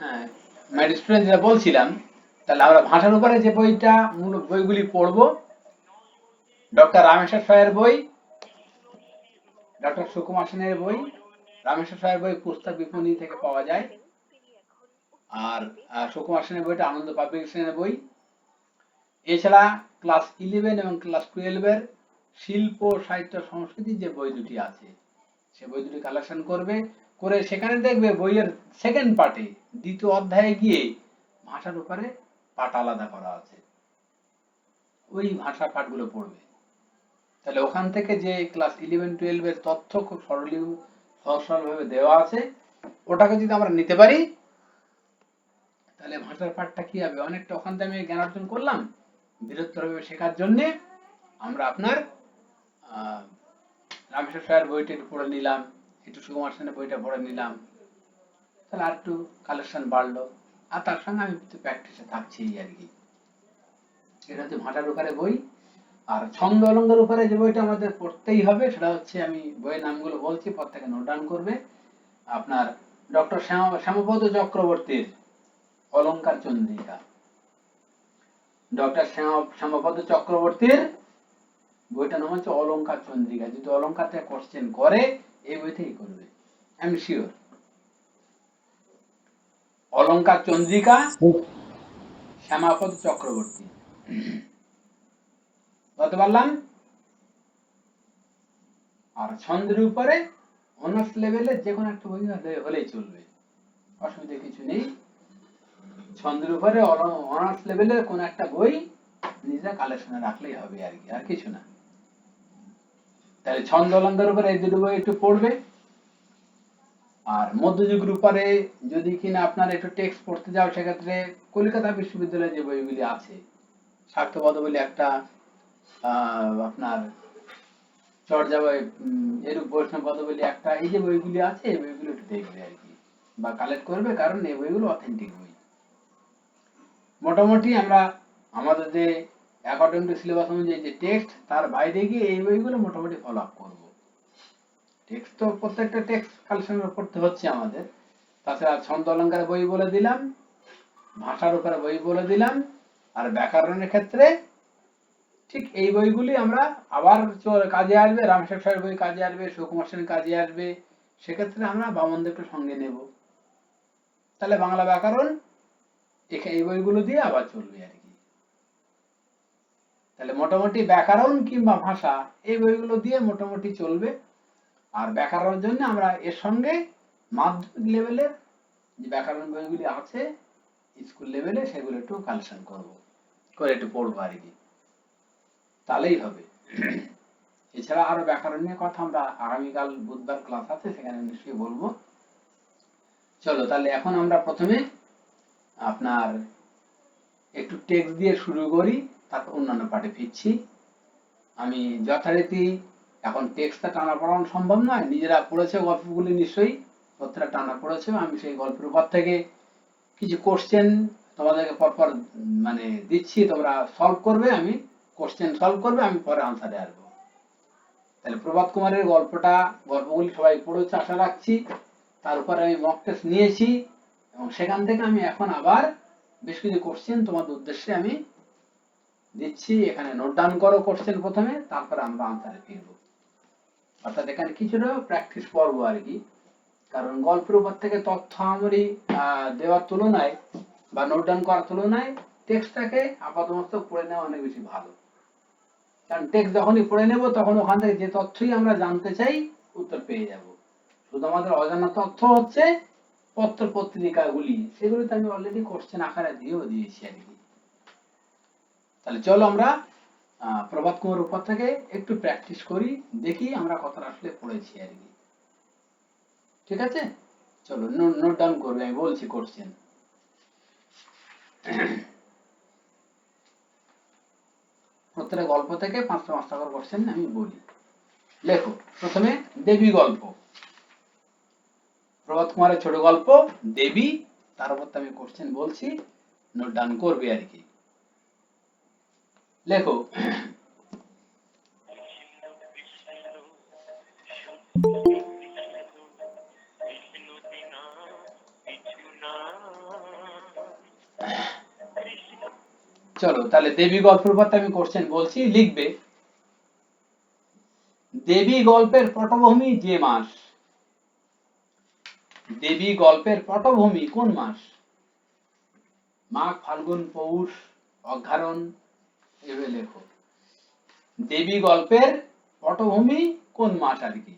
হ্যাঁ, mad student যেটা বলছিলাম, তাহলে আমরা ভাষার উপরে যে বইগুলি পড়বো, ডক্টর রামেশ্বর সাহের বই, ডক্টর সুকুমার সেনের বই, রামেশ্বর সাহের বই পুস্তক বিপণী থেকে পাওয়া যায়। আর সুকুমার সেনের বইটা আনন্দ পাবলিকেশনের বই। এছাড়া ক্লাস 11 এবং ক্লাস 12 এর শিল্প সাহিত্য সংস্কৃতি যে বই দুটি আছে, সে বই দুটি কালেকশন করবে, করে সেখানে দেখবে বইয়ের সেকেন্ড পার্টে দ্বিতীয় অধ্যায়ে গিয়ে ভাষার উপরে পাঠ আলাদা করা আছে, ওই ভাষা পাঠগুলো পড়বে। তাহলে ওখান থেকে যে ক্লাস 11-12 এর তথ্য খুব সহজ সরলভাবে দেওয়া আছে, ওটাকে যদি আমরা নিতে পারি, তাহলে ভাষার পাঠটা কি হবে, অনেকটা ওখান থেকে আমি জ্ঞান অর্জন করলাম। বৃহত্তরভাবে শেখার জন্য আমরা আপনার রামেশ্বর স্যার বইটা একটু পড়ে নিলাম, একটু সুকুমার সেনের বইটা পড়ে নিলাম, তাহলে আর একটু কালেকশন বাড়লো, আর তার সঙ্গে আমি প্র্যাকটিসে থাকছি আর কি। এটা হচ্ছে ভাষার উপরে বই। আর ছন্দ অলঙ্কার উপরে যে বইটা আমাদের পড়তেই হবে, সেটা হচ্ছে, আমি বইয়ের নামগুলো বলছি, প্রত্যেকে নোট ডাউন করবে। আপনার ডক্টর শ্যামপদ চক্রবর্তীর অলঙ্কার চন্দ্রিকা, ডক্টর শ্যামপদ চক্রবর্তীর বইটার নাম হচ্ছে অলঙ্কার চন্দ্রিকা। যদি অলঙ্কার থেকে কোশ্চেন করে, এই বই থেকেই করবে, আমি শিওর। অলঙ্কার চন্দ্রিকা, শ্যামাপদ চক্রবর্তী। বলতে পারলাম? আর ছন্দের উপরে অনার্স লেভেলে যে কোনো একটা বই হলেই চলবে, অসুবিধা কিছু নেই। ছন্দের উপরে অনার্স লেভেলের কোন একটা বই নিজে কালেকশনে রাখলেই হবে আর কি, আর কিছু না। তাহলে ছন্দ অলঙ্কার উপরে এই দুটো বই একটু পড়বে। আর মধ্যযুগের উপরে যদি কিনা আপনার একটু টেক্সট পড়তে যাও, সেক্ষেত্রে কলকাতা বিশ্ববিদ্যালয়ে যে বইগুলি আছে, স্বার্থপদ বলে একটা, আপনার চর্যাবয়, এরূপ বৈষ্ণবপদ বলে একটা, এই যে বইগুলি আছে, এই বইগুলো একটু দেখবে আর কি, বা কালেক্ট করবে, কারণ এই বইগুলো অথেন্টিক বই। মোটামুটি আমরা আমাদের যে অ্যাকর্ডিং টু সিলেবাস অনুযায়ী যে টেক্সট, তার বাইরে গিয়ে এই বইগুলো মোটামুটি ফলো আপ করবো। টেক্সট তো প্রত্যেকটা টেক্সট কালেকশন করতে হচ্ছে আমাদের। তাছাড়া ছন্দ অলঙ্কার বই বলে দিলাম, ভাষার উপরে বই বলে দিলাম, আর ব্যাকরণের ক্ষেত্রে ঠিক এই বইগুলি আমরা আবার কাজে আসবে, রামশের স্যারের বই কাজে আসবে, সুকুমার সেন কাজে আসবে, সেক্ষেত্রে আমরা বামনদেবকে সঙ্গে নেব। তাহলে বাংলা ব্যাকরণ এই বইগুলো দিয়ে আবার চলবে আর কি। তাহলে মোটামুটি ব্যাকরণ কিংবা ভাষা, এই বইগুলো দিয়ে মোটামুটি চলবে। আর ব্যাকরণের জন্য আমরা এর সঙ্গে মাধ্যমিক লেভেলের যে ব্যাকরণ বইগুলি আছে স্কুল লেভেলে, সেগুলো একটু কালেকশন করবো, করে একটু পড়বো আর কি, তাহলেই হবে। এছাড়া আরো ব্যাকরণ নিয়ে কথা আমরা আগামীকাল বুধবার ক্লাস আছে, সেখানে নিশ্চয়ই বলবো। চলো তাহলে এখন আমরা প্রথমে আপনার একটু টেক্সট দিয়ে শুরু করি, তারপর অন্যান্য পাঠে ফিরছি। আমি যথারীতি এখন টেক্সটটা টানা পড়ানো সম্ভব নয়, নিজেরা পড়েছে গল্পগুলি নিশ্চয়ই, প্রত্যেকটা টানা পড়েছে, আমি সেই গল্পের উপর থেকে কিছু কোশ্চেন তোমাদেরকে পরপর মানে দিচ্ছি, তোমরা সলভ করবে, আমি কোশ্চেন সলভ করবে, আমি পরে আনসারে আসবো। তাহলে প্রভাত কুমারের গল্পগুলি সবাই পড়েছে আশা রাখছি। তার উপরে আমি মক টেস্ট নিয়েছি, এবং সেখান থেকে আমি এখন আবার বেশ কিছু কোশ্চেন তোমাদের উদ্দেশ্যে আমি দিচ্ছি, এখানে নোট ডাউন করো কোশ্চেন প্রথমে, তারপরে আমরা আনসারে ফিরবো। অর্থাৎ এখানে কিছুটা প্র্যাকটিস করবো আর কি, কারণ গল্পের উপর থেকে তথ্য আমারই দেওয়ার তুলনায় বা নোট ডাউন করার তুলনায় টেক্সটটাকে আপাতত পড়ে নেওয়া অনেক বেশি ভালো। কারণ টেক্সট যখনই পড়ে নেব, তখন ওখান থেকে যে তথ্যই আমরা জানতে চাই উত্তর পেয়ে যাব। শুধু আমাদের অজানা তথ্য হচ্ছে পত্র পত্রিকাগুলি, সেগুলিতে আমি অলরেডি কোশ্চেন আকারে দিয়েও দিয়েছি আর কি। তাহলে চলো আমরা প্রভাত কুমার উপর থেকে একটু প্র্যাকটিস করি, দেখি আমরা কতটা আসলে পড়েছি আর কি। ঠিক আছে, চলো নোট ডাউন করবে, আমি বলছি কোশ্চেন। প্রত্যেকটা গল্প থেকে 5টা করে কোশ্চেন আমি বলি। লেখো প্রথমে দেবী গল্প, প্রভাত কুমারের ছোট গল্প দেবী, তার উপর আমি কোশ্চেন বলছি, নোট ডাউন করবে আর কি। লেখো। চলো তাহলে দেবী গল্পের উপর আমি কোশ্চেন বলছি, লিখবে। দেবী গল্পের পটভূমি যে মাস, দেবী গল্পের পটভূমি কোন মাস? মাঘ, ফাল্গুন, পৌষ, অঘ্রাণ, এভাবে লেখো। দেবী গল্পের পটভূমি কোন মাস আর কি,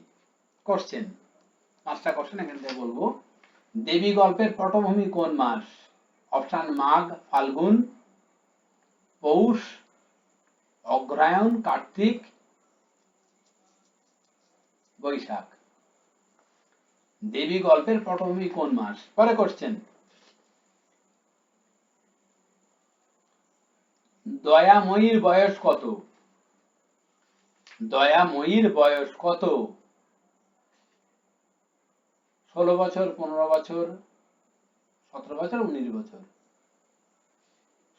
কোশ্চেন, 5টা কোশ্চেন এখান থেকে বলবো। দেবী গল্পের পটভূমি কোন মাস? অপশন মাঘ, ফাল্গুন, পৌষ, অগ্রহায়ণ, কার্তিক, বৈশাখ। দেবী গল্পের পটভূমি কোন মাস? পরে কোশ্চেন, দয়াময়ীর বয়স কত? দয়াময়ীর বয়স কত? 16 বছর, 15 বছর, 17 বছর, 19 বছর?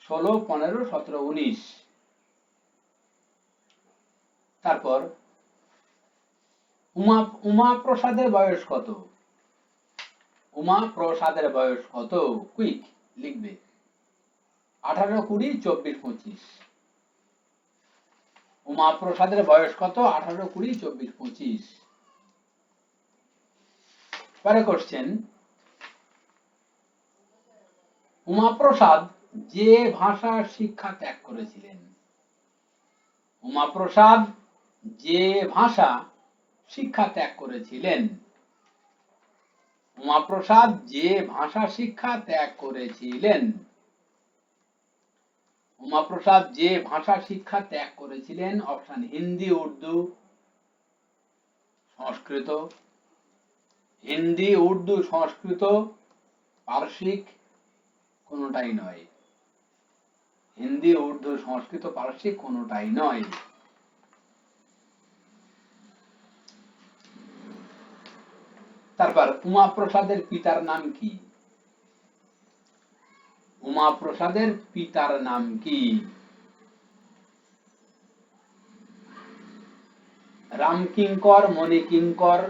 16, 15, 17, 19। তারপর উমা প্রসাদের বয়স কত? উমা প্রসাদের বয়স কত? কুইক লিখবে। 18, 20, 24, 25। উমা প্রসাদের বয়স কত? 18, 20, 24, 25। পরে কোশ্চেন, উমাপ্রসাদ যে ভাষা শিক্ষা ত্যাগ করেছিলেন? উমাপ্রসাদ যে ভাষা শিক্ষা ত্যাগ করেছিলেন? উমাপ্রসাদ যে ভাষা শিক্ষা ত্যাগ করেছিলেন? উমাপ্রসাদ যে ভাষা শিক্ষা ত্যাগ করেছিলেন? অপশন হিন্দি, উর্দু, সংস্কৃত। হিন্দি, উর্দু, সংস্কৃত, পারসিক, কোনোটাই নয়। হিন্দি, উর্দু, সংস্কৃত, পারসিক কোনোটাই নয়। তারপর উমাপ্রসাদের পিতার নাম কি? উমাপ্রসাদের পিতার নাম কি? রামকিঙ্কর, মণিকিঙ্কর,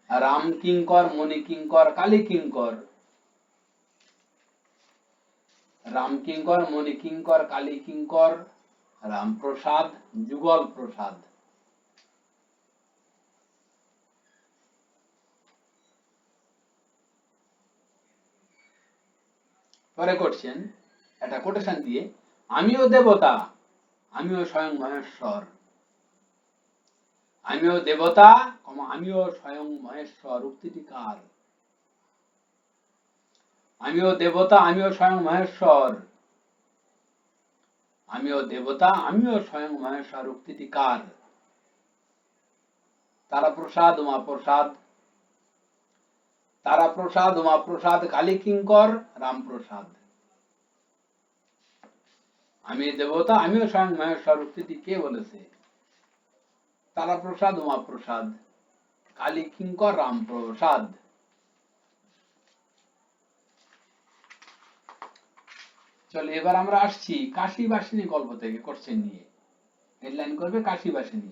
রামকিঙ্কর, মণিকিঙ্কর, কালীকিঙ্কর। রামকিঙ্কর, মণিকিঙ্কর, কালীকিঙ্কর, রামপ্রসাদ, যুগল প্রসাদ। পরে করছেন একটা কোটেশন দিয়ে, আমিও দেবতা, আমিও স্বয়ং মহেশ্বর। আমিও দেবতা, আমিও স্বয়ং মহেশ্বর উক্তিটি কার? আমিও দেবতা, আমিও স্বয়ং মহেশ্বর। আমিও দেবতা, আমিও স্বয়ং মহেশ্বর উক্তিটি কার? তারাপ্রসাদ, উমাপ্রসাদ। তারাপ্রসাদ, উমাপ্রসাদ, কালীকিঙ্কর, রামপ্রসাদ। আমি দেবতা, আমিও স্বয়ং মহেশ্বর উক্তিটি কে বলেছে? তারাপ্রসাদ, উমাপ্রসাদ, কালীকিঙ্কর, রামপ্রসাদ। চলো এবার আমরা আসছি কাশীবাসিনী গল্প থেকে কোশ্চেন নিয়ে। হেডলাইন করবে কাশীবাসিনী।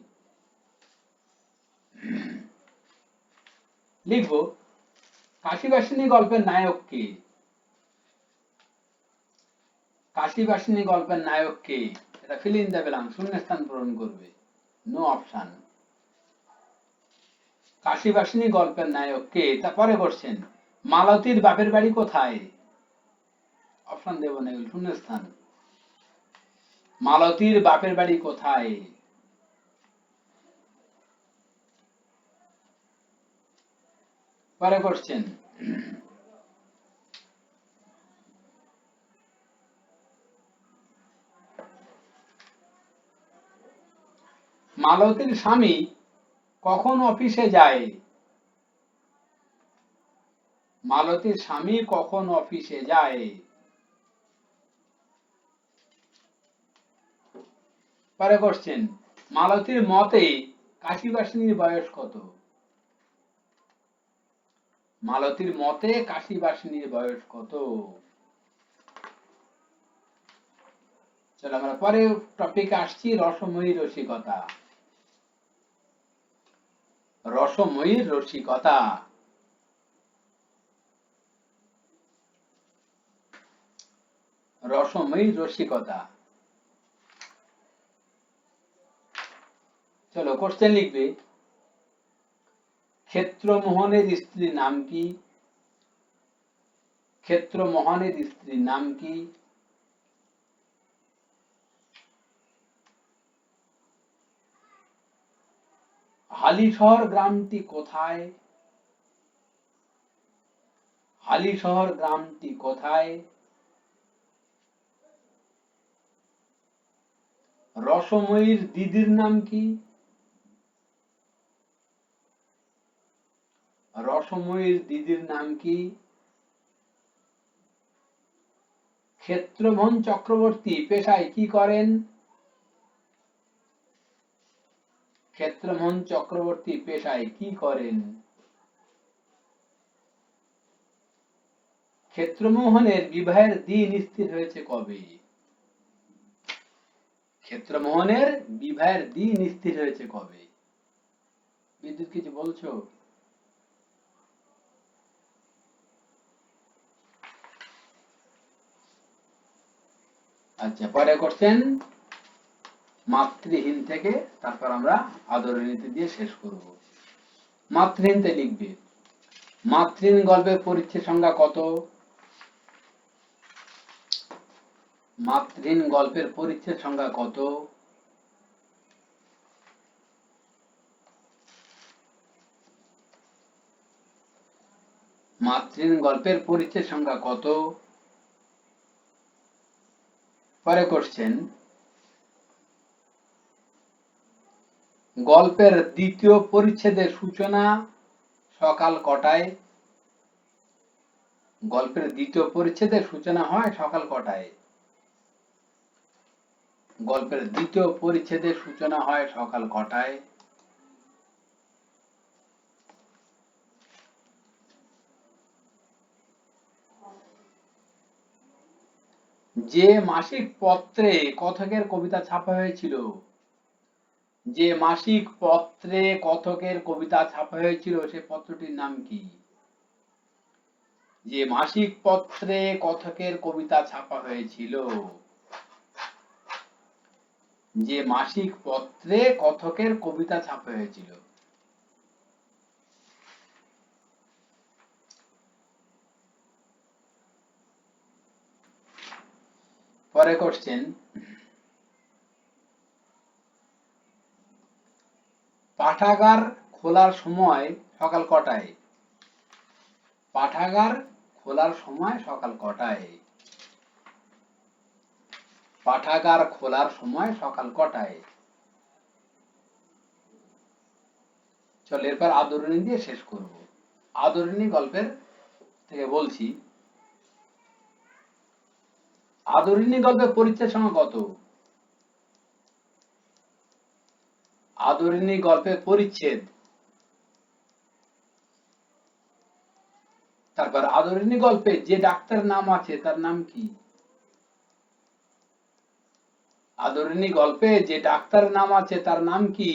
লিখবো কাশীবাসিনী গল্পের নায়ক কে? কাশীবাসিনী গল্পের নায়ক কে? এটা ফিল ইন দ্য ব্ল্যাঙ্ক, শূন্যস্থান পূরণ করবে। No option. কাশীবাসিনী গল্পের নায়ক কে? তারপরে কোশ্চেন, মালতীর বাপের বাড়ি কোথায়? অপশন দেব না, শূন্যস্থান। মালতীর বাপের বাড়ি কোথায়? পরে কোশ্চেন, মালতীর স্বামী কখন অফিসে যায়? মালতীর স্বামী কখন অফিসে যায়? পরে কোশ্চেন, মালতীর মতে কাশীবাসিনীর বয়স কত? মালতীর মতে কাশীবাসিনীর বয়স কত? চলো আমরা পরে টপিকে আসছি, রসময়ী রসিকতা। রসময়ীর রসিকতা। রসময়ী রসিকতা। চলো কোশ্চেন লিখবে, ক্ষেত্রমোহনের স্ত্রীর নাম কি? ক্ষেত্রমোহনের স্ত্রীর নাম কি? হালিশহর গ্রামটি কোথায়? হালিশহর গ্রামটি কোথায়? রসময়ীর দিদির নাম কি? রসময়ীর দিদির নাম কি? ক্ষেত্রমোহন চক্রবর্তী পেশায় কি করেন? ক্ষেত্রমোহন চক্রবর্তী পেশায় কি করেন? ক্ষেত্রমোহনের বিবাহের দিন স্থির হয়েছে কবে? ক্ষেত্রমোহনের বিবাহের দিন স্থির হয়েছে কবে? বিদ্যুৎ কিছু বলছো? আচ্ছা, পরে কোশ্চেন মাতৃহীন থেকে, তারপর আমরা আদরণীতি দিয়ে শেষ করব। মাতৃহীনতে লিখবে, মাতৃহীন গল্পের পরিচ্ছেদ সংখ্যা কত? মাতৃহীন গল্পের পরিচ্ছেদ সংখ্যা কত? মাতৃহীন গল্পের পরিচ্ছেদ সংখ্যা কত? পরে কোশ্চেন, গল্পের দ্বিতীয় পরিচ্ছেদের সূচনা সকাল কটায়? গল্পের দ্বিতীয় পরিচ্ছেদের সূচনা হয় সকাল কটায়? গল্পের দ্বিতীয় পরিচ্ছেদের সূচনা হয় সকাল কটায়? যে মাসিক পত্রে কথকের কবিতা ছাপা হয়েছিল, যে মাসিক পত্রে কথকের কবিতা ছাপা হয়েছিল সে পত্রটির নাম কি? যে মাসিক পত্রে কথকের কবিতা ছাপা হয়েছিল, যে মাসিক পত্রে কথকের কবিতা ছাপা হয়েছিল। পরে কোশ্চেন, পাঠাগার খোলার সময় সকাল কটায়? পাঠাগার খোলার সময় সকাল কটায়? পাঠাগার খোলার সময় সকাল কটায়? চল এরপর আদরণী দিয়ে শেষ করব। আদরণী গল্পের থেকে বলছি, আদরণী গল্পের পরিচ্ছেদ সংখ্যা কত? আদরণী গল্পের পরিচ্ছেদ, তারপর আদরণী গল্পে যে ডাক্তার নাম আছে তার নাম কি? আদরণী গল্পে যে ডাক্তার নাম আছে তার নাম কি?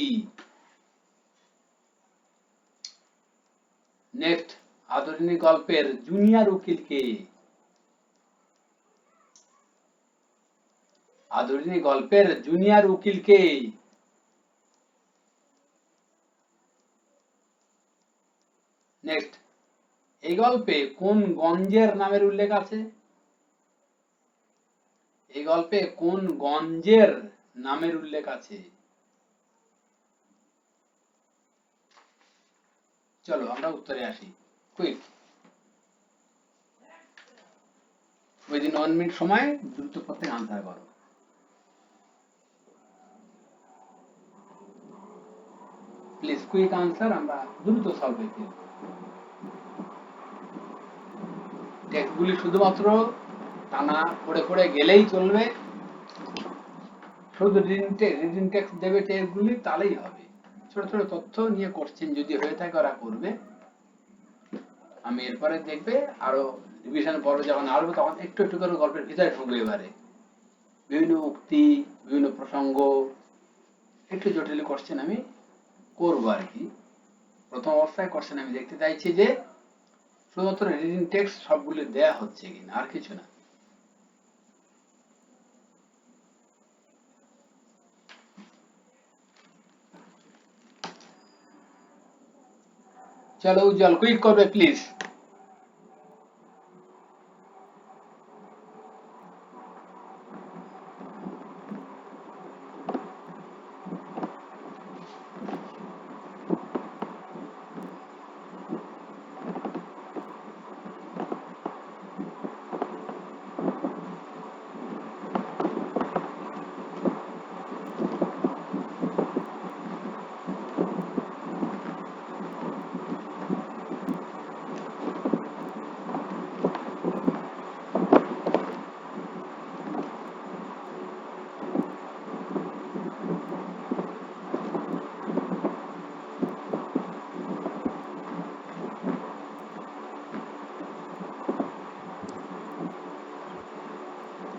নেক্সট, আদরণী গল্পের জুনিয়র উকিল কে? আদরণী গল্পের জুনিয়র উকিল কে? নেক্সট, এই গল্পে কোন গঞ্জের নামের উল্লেখ আছে? এই গল্পে কোন গঞ্জের নামের উল্লেখ আছে? চলো আমরা উত্তরে আসি, কুইক, উইদিন 1 মিনিট সময় দ্রুত প্রত্যেক আনসার করো। প্লিজ কুইক আনসার, আমরা দ্রুত সলভ করতে। টেক্সটগুলি শুধুমাত্র টানা পড়ে পড়ে গেলেই চলবে, শুধু রিডিং টেক্সট দেবে টেক্সটগুলি, তাহলেই হবে। ছোট ছোট তথ্য নিয়ে কোশ্চেন যদি হয়ে থাকে ওরা করবে। আমি এরপরে দেখবে আরো রিভিশন পর্ব যখন আসবো তখন একটু একটু করে গল্পের ভিতরে ঢুকবে। এবারে বিভিন্ন উক্তি, বিভিন্ন প্রসঙ্গ, একটু জটিল কোশ্চেন আমি করবো আর কি। প্রথম অবস্থায় কোশ্চেন আমি দেখতে চাইছি যে শুধুমাত্র রিডিং টেক্সট সবগুলো দেয়া হচ্ছে কিনা, আর কিছু না। চলো উজ্জ্বল, কুইক করবে প্লিজ।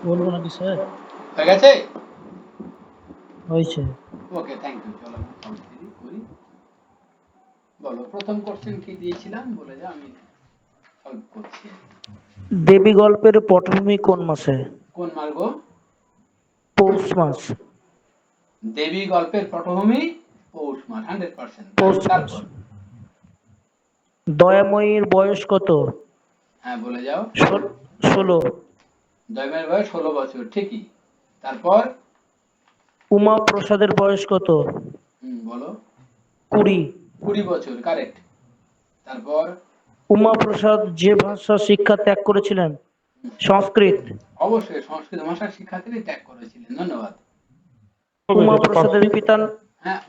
বলবো নাকি স্যার? হয়ে গেছে? হয়েছে। ওকে, থ্যাংক ইউ। চলো আমরা কন্টিনিউ করি। বলো প্রথম কোশ্চেন কি দিয়েছিলাম বলে যা, আমি সলভ করছি। দেবী গল্পের পটভূমি কোন মাসে? কোন মাস গো? পৌষ মাস। দেবী গল্পের পটভূমি পৌষ মাস, 100%। পৌষ মাস। তারপর দয়াময়ীর বয়স কত? হ্যাঁ বলে যাও। 16। দয়াময়ের বয়স 16 বছর, ঠিকই। তারপর উমা প্রসাদের বয়স কত? বলো। 20। 20 বছর, কারেক্ট। তারপর উমা প্রসাদ যে ভাষা শিক্ষা ত্যাগ করেছিলেন? সংস্কৃত। অবশ্যই সংস্কৃত ভাষা শিক্ষা থেকে ত্যাগ করেছিলেন, ধন্যবাদ। উমা প্রসাদের পিতার হ্যাঁ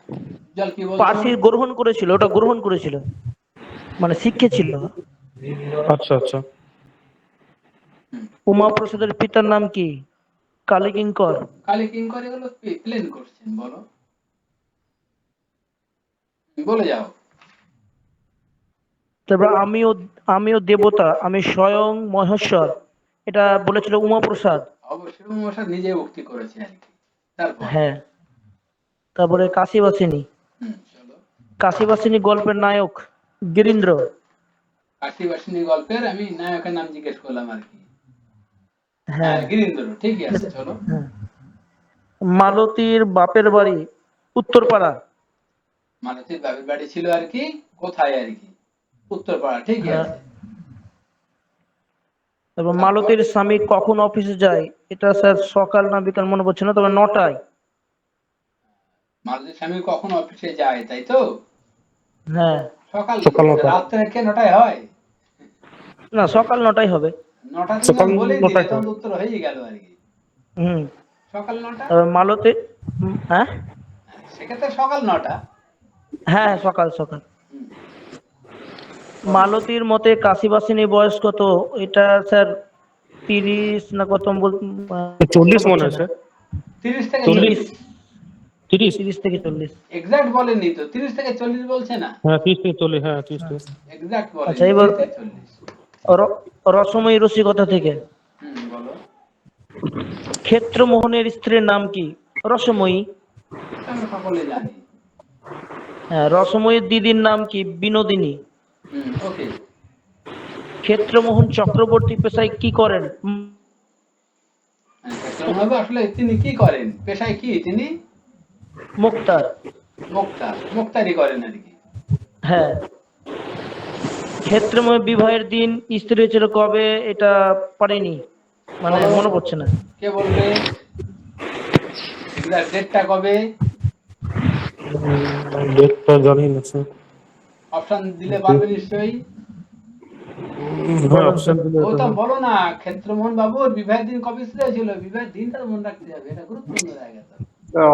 জল কি বলছো? পার্সি গ্রহণ করেছিল, ওটা গ্রহণ করেছিল মানে শিখেছিল। আচ্ছা আচ্ছা। উমা প্রসাদের পিতার নাম কি? কালীকিঙ্কর। কালীকিঙ্কর, এগুলো প্লেন কোশ্চেন, বলো। বলে যাও। তারপর আমিও দেবতা, আমি স্বয়ং মহেশ্বর, এটা বলেছিল উমা প্রসাদ। অবশ্যই উমাপ্রসাদ নিজে উক্তি করেছে আর কি। তারপর হ্যাঁ। তারপরে কাশীবাসিনী। চলো। কাশীবাসিনী গল্পের নায়ক গিরীন্দ্র। কাশীবাসিনী গল্পের আমি নায়কের নাম জিজ্ঞেস করলাম আর কি। হ্যাঁ হ্যাঁ। গিরীন্দ্র, ঠিকই আছে, চলো। হ্যাঁ। মালতীর বাপের বাড়ি উত্তরপাড়া। মালতীর বাপের বাড়ি ছিল আর কি কোথায় আর কি? উত্তরপাড়া, ঠিকই হ্যাঁ। আছে। তারপর তারপর মালতীর স্বামী কখন অফিসে যায়? এটা স্যার সকাল না বিকাল মনে পড়ছে না, তবে 9টায়। মালতীর স্বামী কখন অফিসে যায়, তাই তো? হ্যাঁ। সকাল। সকাল 9টা। রাত্রে কে 9টায় হয়? না, সকাল 9টায় হবে। 9টা সকাল তুমি বলেই দিলে, 9টায় তখন তো উত্তর হয়েই গেল আর কি। হুম। সকাল 9টা। তারপর মালতী। হ্যাঁ সেক্ষেত্রে সকাল 9টা। হ্যাঁ, সকাল সকাল। হুম, মালতীর মতে কাশীবাসিনী বয়স কত? এটা স্যার 30 না কত 40 মনে হয় স্যার। 30 থেকে 40। 40। 30। 30 থেকে 40। এক্সাক্ট বলেননি তো, 30 থেকে 40 বলছে না। হ্যাঁ 30 থেকে 40, হ্যাঁ 30 থেকে। এক্সাক্ট বলেন, আচ্ছা, 30 এবার থেকে 40। রসময়ী রসিকতা থেকে বলো। ক্ষেত্রমোহনের স্ত্রীর নাম কি? রসময়ী। আমরা সকলে জানি। হ্যাঁ, রসময়ীর দিদির নাম কি? বিনোদিনী। ওকে। ক্ষেত্রমোহন চক্রবর্তী পেশায় কি করেন? ক্ষেত্রমোহন আসলে তিনি কি করেন, পেশায় কি তিনি? মুক্তার। মুক্তারি করেন আর কি। হ্যাঁ। ক্ষেত্রমোহন বিবাহের দিন স্ত্রী হয়েছিল কবে? এটা পারিনি, মানে মনে পড়ছে না। কে বলবে? এক্সাক্ট ডেটটা কবে? ডেটটা জানি না স্যার। অপশন দিলে পারবে নিশ্চয়ই। হ্যাঁ অপশন দিলে ও তো বলো না, ক্ষেত্রমোহন বাবুর বিবাহের দিন কবে স্থির হয়েছিল? বিবাহের দিনটা তো মনে রাখতে হবে, এটা গুরুত্বপূর্ণ জায়গা তো।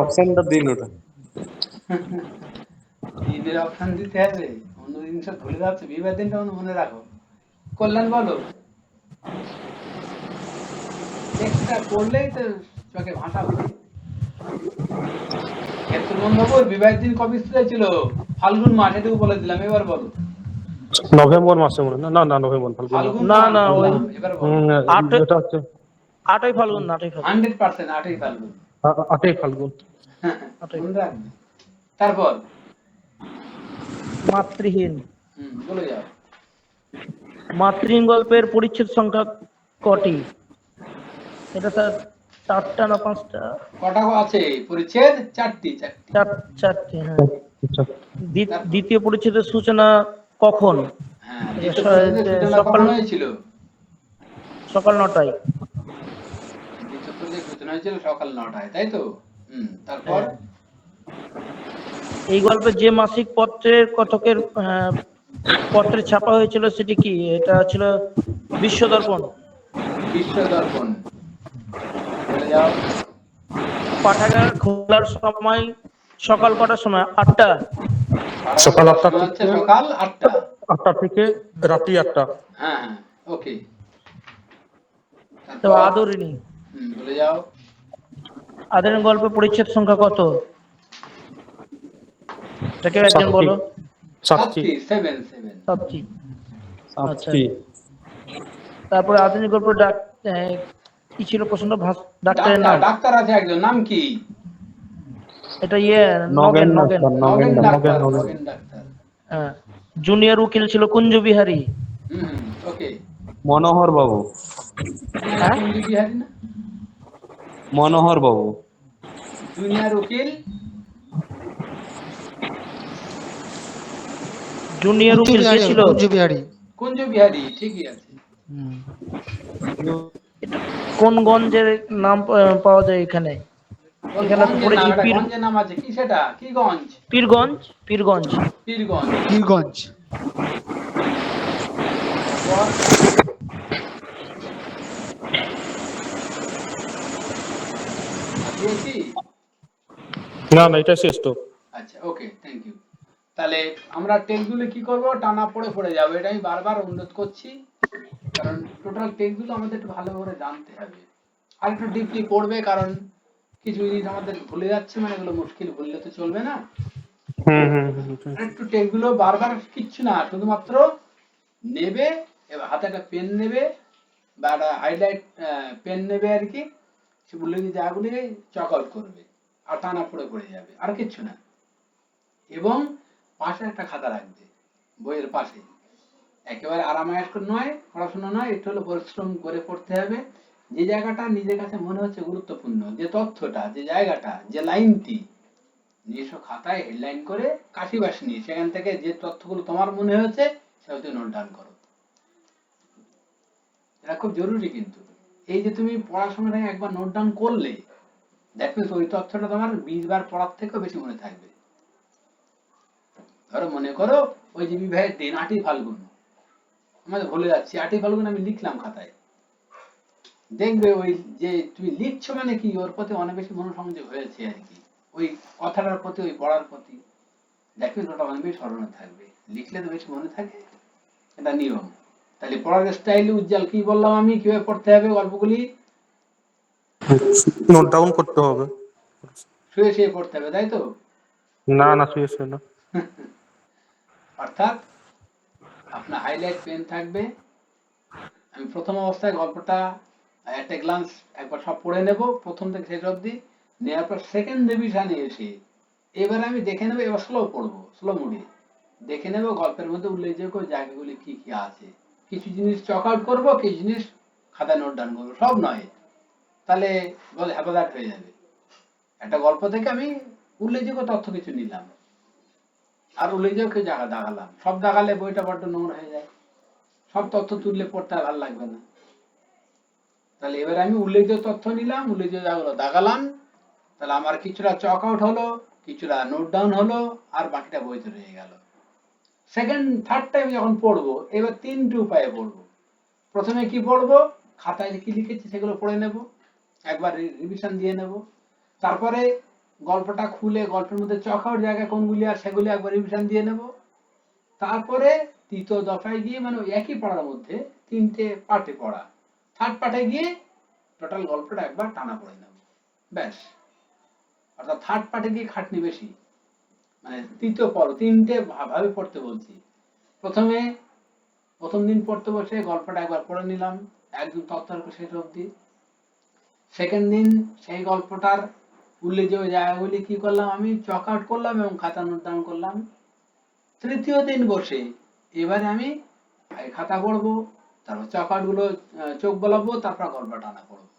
অপশনটা দিন ওটা। দিনের অপশন দিতে হবে, অন্য দিন সব ভুলে যাচ্ছে, বিবাহের দিনটা মনে রাখো। কল্যাণ বলো। টেক্সটটা পড়লেই তো চোখে ভাষা ওঠে। ক্ষেত্রমোহন বাবুর বিবাহের দিন কবে স্থির হয়েছিল? ফাল্গুন মাস, এটুকু বলে দিলাম, এবার বলো। নভেম্বর মাসে মনে হয়। না না নভেম্বর, ফাল্গুন না মাস না, ওই বললাম, এবার বলো। এটা হচ্ছে 8ই ফাল্গুন। 8ই ফাল্গুন। 100% 8ই ফাল্গুন। 8ই ফাল্গুন। মনে রাখবে। তারপর মাতৃহীন। বলে যাও। মাতৃহীন গল্পের পরিচ্ছেদ সংখ্যা কটি? এটা স্যার 4টা না 5টা? কটা আছে পরিচ্ছেদ? 4টি। 4টি। হ্যাঁ। আচ্ছা। দ্বিতীয় পরিচ্ছেদের সূচনা কখন? হ্যাঁ, এটা দ্বিতীয় প্রতিযোগিতার সূচনা সকাল কখন হয়েছিল? সকাল 9টায়। দ্বিতীয় প্রতিযোগিতার সূচনা হয়েছিল সকাল 9টায়, তাই তো? তারপর? হ্যাঁ, এই গল্পে যে মাসিক পত্রের কথকের পত্রে ছাপা হয়েছিল সেটি কি? এটা ছিল বিশ্ব দর্পণ। বিশ্ব দর্পণ। বলে যাও। পাঠাগার খোলার সময় সকাল কটার সময়? 8টা। পাঠাগার সকাল খোলার 8টা সময় হচ্ছে থেকে সকাল 8টা। 8টা থেকে রাত্রি 8টা। হ্যাঁ, হ্যাঁ, ওকে। তো তারপর? আদরিণী। বলে যাও। আদরিণী গল্পের পরিচ্ছেদ সংখ্যা কত? এটাকে একজন 7টি। বলো। 7টি। 7টি, 7। 7টি। আচ্ছা, 7টি। তারপরে আধুনিক গল্প কি ছিল প্রশ্ন? ডাক্তারের ডাক্তার, নাম? ডাক্তার আছে একজন, নাম কি? এটা Nagen Nagen Nagen. Doctor, Nagen doctor, Nagen. Nagen doctor. হ্যাঁ। জুনিয়র উকিল ছিল কুঞ্জ বিহারী। ওকে। মনোহর বাবু। না, না, হ্যাঁ, কুঞ্জ বিহারী না। মনোহর বাবু। জুনিয়র উকিল। জুনিয়র কুঞ্জ উকিল কে বিহারী হবে, ছিল? কুঞ্জ বিহারী। কুঞ্জ বিহারী, ঠিকই আছে। হুম। এটা কোন গঞ্জের নাম পাওয়া যায় এখানে? কোন এখানে তো গঞ্জের নাম? পড়েছি এটা গঞ্জের নাম আছে, কি সেটা? কি গঞ্জ? পীরগঞ্জ। পীরগঞ্জ। পীরগঞ্জ। পীরগঞ্জ। তারপর? দিয়েছি। না না, এটা শেষ তো। আচ্ছা, ওকে, থ্যাংক ইউ। তাহলে আমরা টেক্সটগুলো কি করব? টানা পড়ে পড়ে যাবো, এটা আমি বারবার অনুরোধ করছি, কারণ টোটাল টেক্সটগুলো আমাদের একটু ভালো করে জানতে হবে, আর একটু ডিপলি পড়বে, কারণ কিছু জিনিস আমাদের ভুলে যাচ্ছে, মানে এগুলো মুশকিল, ভুললে তো চলবে না। আর একটু টেক্সটগুলো বারবার, কিচ্ছু না, শুধুমাত্র নেবে, এবার হাতে একটা পেন নেবে বা একটা হাইলাইট পেন নেবে আর কি, সেগুলো জায়গাগুলি চক আউট করবে আর টানা পড়ে পড়ে যাবে, আর কিচ্ছু না। এবং পাশে একটা খাতা রাখবে, বইয়ের পাশে। একেবারে আরামায়াস নয়, পড়াশোনা নয়, একটু হলো পরিশ্রম করে পড়তে হবে। যে জায়গাটা নিজের কাছে মনে হচ্ছে গুরুত্বপূর্ণ, যে তথ্যটা, যে জায়গাটা, যে লাইনটি, নিজস্ব খাতায় হেডলাইন করে কাশি বাস নিয়ে সেখান থেকে যে তথ্যগুলো তোমার মনে হয়েছে সেটা তুমি নোট ডাউন করো। এটা খুব জরুরি কিন্তু। এই যে তুমি পড়ার সময়টা একবার নোট ডাউন করলে, দ্যাট মিনস ওই তথ্যটা তোমার 20 বার পড়ার থেকেও বেশি মনে থাকবে। ধরো মনে করো ওই যে বিবাহের দিন 8ই ফাল্গুন, আমাদের ভুলে যাচ্ছি, 8ই ফাল্গুন আমি লিখলাম খাতায়, দেখবে ওই যে তুমি লিখছো মানে কি, ওর প্রতি অনেক বেশি মনোসংযোগ হয়েছে আর কি, ওই কথাটার প্রতি, ওই পড়ার প্রতি, দেখবে ওটা অনেক বেশি স্মরণে থাকবে। লিখলে তো বেশি মনে থাকে, এটা নিয়ম। তাহলে পড়ার স্টাইল উজ্জ্বল, কি বললাম আমি, কিভাবে পড়তে হবে গল্পগুলি? নোট ডাউন করতে হবে। শুয়ে শুয়ে পড়তে হবে, তাই তো? না না, শেষ না। অর্থাৎ আপনার হাইলাইট পেন থাকবে। আমি প্রথম অবস্থায় গল্পটা একটা গ্লান্স একবার সব পড়ে নেব, প্রথম থেকে শেষ অবধি, নেওয়ার পর সেকেন্ড রিভিশনে এসে এবার আমি দেখে নেবো, এবার স্লো পড়বো, স্লো মোডে দেখে নেবো গল্পের মধ্যে উল্লেখযোগ্য জায়গাগুলি কি কি আছে। কিছু জিনিস চক আউট করবো, কিছু জিনিস খাতায় নোট ডাউন করবো, সব নয়, তাহলে হ্যাপাজার্ড হয়ে যাবে। একটা গল্প থেকে আমি উল্লেখযোগ্য তথ্য কিছু নিলাম, আর উল্লেখযোগ্য জায়গা দাগালাম, সব দাগালে বইটা বড্ড নোংরা হয়ে যায়, সব তথ্য তুললে পড়তে আর ভালো লাগবে না। তাহলে এবার আমি উল্লেখযোগ্য তথ্য নিলাম, উল্লেখযোগ্য জায়গাগুলো দাগালাম, তাহলে আমার কিছুটা চক আউট হলো, কিছুটা নোট ডাউন হলো, আর বাকিটা বইতে রয়ে গেল। সেকেন্ড থার্ড টাইম যখন পড়বো, এবার 3টি উপায়ে পড়বো। প্রথমে কি পড়বো? খাতায় কি লিখেছি সেগুলো পড়ে নেব, একবার রিভিশন দিয়ে নেব। তারপরে গল্পটা খুলে গল্পের মধ্যে চক আউট জায়গা কোনগুলি আর সেগুলি একবার রিভিশন দিয়ে নেব। তারপরে তৃতীয় দফায় গিয়ে, মানে ওই একই পড়ার মধ্যে 3টে পার্টে পড়া, থার্ড পার্টে গিয়ে টোটাল গল্পটা একবার টানা পড়ে নেব, ব্যাস। অর্থাৎ থার্ড পার্টে গিয়ে খাটনি বেশি, মানে তৃতীয় পর্ব 3টে ভাবে পড়তে বলছি। প্রথমে প্রথম দিন পড়তে বসে গল্পটা একবার পড়ে নিলাম, একদম তথ্য শেষ অবধি। সেকেন্ড দিন সেই গল্পটার উল্লেখযোগ্য জায়গাগুলি কি করলাম, আমি চক আউট করলাম এবং খাতা নোট ডাউন করলাম। তৃতীয় দিন বসে এবারে আমি খাতা পড়বো, তারপর চক আউট গুলো চোখ বলাবো, তারপর গল্প টানা পড়বো।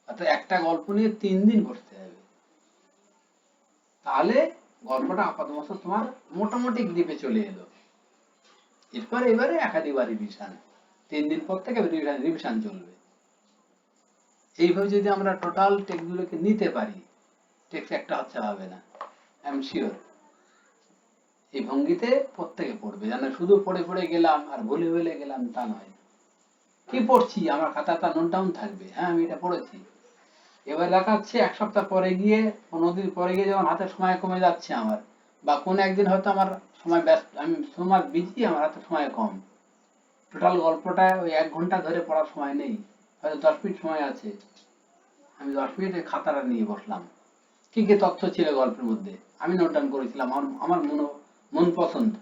অর্থাৎ একটা গল্প নিয়ে 3 দিন বসতে হবে, তাহলে গল্পটা আপাতত তোমার মোটামুটি গ্রিপে চলে এলো। এরপর এবারে একাধিকবার রিভিশন, 3 দিন পর থেকে রিভিশন চলবে। এইভাবে যদি আমরা টোটাল টেক্সটগুলোকে নিতে পারি, টেক্সট একটা হচ্ছে হবে না, আই এম শিওর। এই ভঙ্গিতে প্রত্যেকে পড়বে, যেন শুধু পড়ে পড়ে গেলাম আর ভুলে ভুলে গেলাম তা নয়। কি পড়ছি আমার খাতা তার নোট ডাউন থাকবে, হ্যাঁ আমি এটা পড়েছি। এবার দেখাচ্ছে 1 সপ্তাহ পরে গিয়ে, 15 দিন পরে গিয়ে যখন হাতে সময় কমে যাচ্ছে আমার, বা কোনো একদিন হয়তো আমার সময় ব্যস্ত, আমি সময় বিজি, আমার হাতে সময় কম, টোটাল গল্পটা ওই 1 ঘন্টা ধরে পড়ার সময় নেই, হয়তো 10 মিনিট সময় আছে, আমি 10 মিনিটে খাতাটা নিয়ে বসলাম, কি কি তথ্য ছিল গল্পের মধ্যে আমি নোট ডাউন করেছিলাম, আমার মন পছন্দ,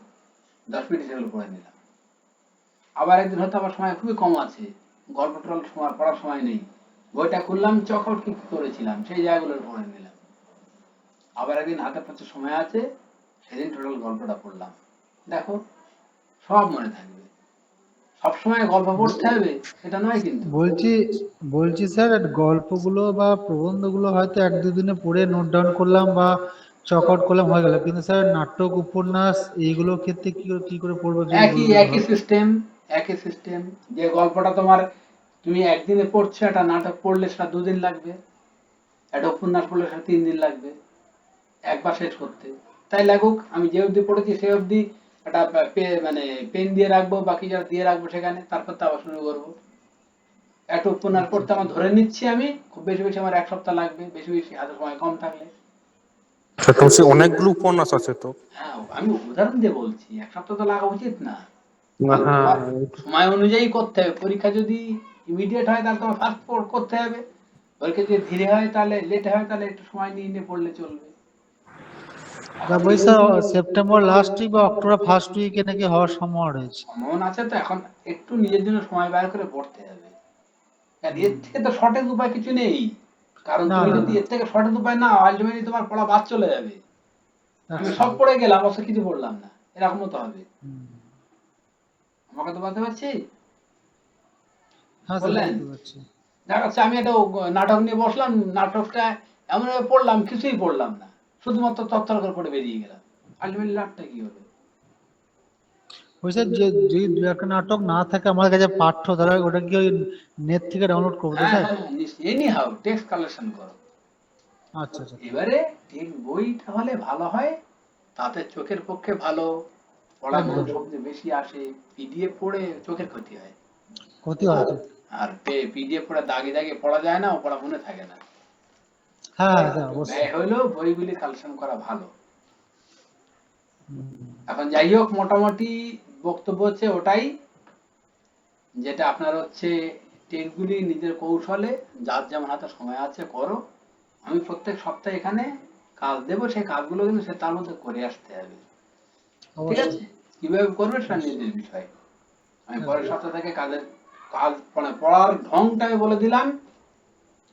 10 মিনিট সেগুলো পড়ে নিলাম। আবার একদিন হয়তো আমার সময় খুবই কম আছে, গল্প টোটাল সময় পড়ার সময় নেই, বইটা খুললাম, চকআউট কি কি করেছিলাম সেই জায়গাগুলো পড়ে নিলাম। আবার একদিন হাতে পাশে সময় আছে, সেদিন টোটাল গল্পটা পড়লাম। দেখো, সব মনে থাকবে। সবসময় গল্প পড়তে হবে এটা নয় কিন্তু। বলছি বলছি স্যার, গল্পগুলো বা প্রবন্ধগুলো হয়তো 1-2 দিনে পড়ে নোট ডাউন করলাম বা চক আউট করলাম, হয়ে গেল, কিন্তু স্যার নাটক উপন্যাস এইগুলোর ক্ষেত্রে কি করে পড়বো যদি একই বলতেন একই সিস্টেম, একই সিস্টেম। যে গল্পটা তোমার তুমি একদিনে পড়ছো, একটা নাটক পড়লে সেটা 2 দিন লাগবে, একটা উপন্যাস পড়লে সেটা 3 দিন লাগবে একবার শেষ করতে। তাই লাগুক, আমি যে অবধি পড়েছি সে অবধি একটা মানে পেন দিয়ে রাখবো, বাকি যা দিয়ে রাখবো সেখানে, তারপর তো আবার শুরু করবো। একটা উপন্যাস আচ্ছা পড়তে আমার ধরে নিচ্ছি, আমি খুব বেশি বেশি আমার 1 সপ্তাহ লাগবে, বেশি বেশি হাতে সময় কম থাকলে। সেরকম সে অনেকগুলো উপন্যাস আছে তো। হ্যাঁ, আমি উদাহরণ দিয়ে বলছি, 1 সপ্তাহ তো লাগা উচিত না। না, কারণ হ্যাঁ, তোমার সময় অনুযায়ী করতে হবে। পরীক্ষা যদি ইমিডিয়েট হয় তাহলে তোমার ফাস্ট করতে হবে, পরীক্ষা যদি ধীরে হয় তাহলে লেট হয়, তাহলে একটু সময় নিয়ে নিয়ে পড়লে চলবে। যা এখন বলছি স্যার, সেপ্টেম্বর লাস্ট উইক বা অক্টোবর ফার্স্ট উইকে নাকি হওয়ার সম্ভাবনা রয়েছে। সম্ভাবনা আছে, তো এখন একটু নিজের জন্য সময় বের করে পড়তে হবে। আর এর থেকে তো সঠিক উপায় কিছু নেই, কারণ না তুমি না যদি না এর থেকে সঠিক উপায় না, আলটিমেটলি তোমার পড়া বাদ চলে যাবে। আমি আচ্ছা। সব পড়ে গেলাম অথচ কিছু পড়লাম না, এরকমও তো হবে। হুম। আমাকে তো বলতে পারছি, হ্যাঁ স্যার, বললেন। বুঝতে পারছি। দেখা যাচ্ছে আমি একটা নাটক নিয়ে বসলাম, নাটকটা এমন ভাবে পড়লাম, কিছুই পড়লাম না, শুধুমাত্র তত্ত্ব করে পড়ে বেরিয়ে গেলাম, আলটিমেটলি লাভটা কি হলো? ওই স্যার, যে যদি দু একটা নাটক না থাকে আমার কাছে পাঠ্য, তাহলে ওটা কি ওই নেট থেকে ডাউনলোড করবো তো হ্যাঁ স্যার? হ্যাঁ, নিশ্চয়ই, এনি হাউ টেক্সট কালেকশন করো। আচ্ছা আচ্ছা। এবারে ঠিক বইটা হলে ভালো হয়, তাতে চোখের পক্ষে ভালো, পড়া মন একদম সবচেয়ে বেশি আসে। পিডিএফ পড়ে চোখের ক্ষতি হয়, ক্ষতি হয় তো। আর পিডিএফ পড়ে দাগে দাগে পড়া যায় না, ও পড়া মনে থাকে না। হ্যাঁ তাই হ্যাঁ স্যার, একটু অবশ্যই। ব্যয় হলেও বইগুলি কালেকশন করা ভালো। হুম। এখন যাই হোক, মোটামুটি বক্তব্য হচ্ছে ওটাই, যেটা আপনার হচ্ছে টেকগুলি নিজের কৌশলে, যার যেমন হাতে সময় আছে করো। আমি প্রত্যেক সপ্তাহে এখানে কাজ দেব, সেই কাজগুলো কিন্তু সে তার মধ্যে করে আসতে হবে। ঠিক অবশ্যই আছে, কিভাবে করবে সেটা অবশ্যই। নিজের বিষয়। আমি পরের একদম। সপ্তাহ থেকে কাজ মানে পড়ার ঢংটা আমি বলে দিলাম।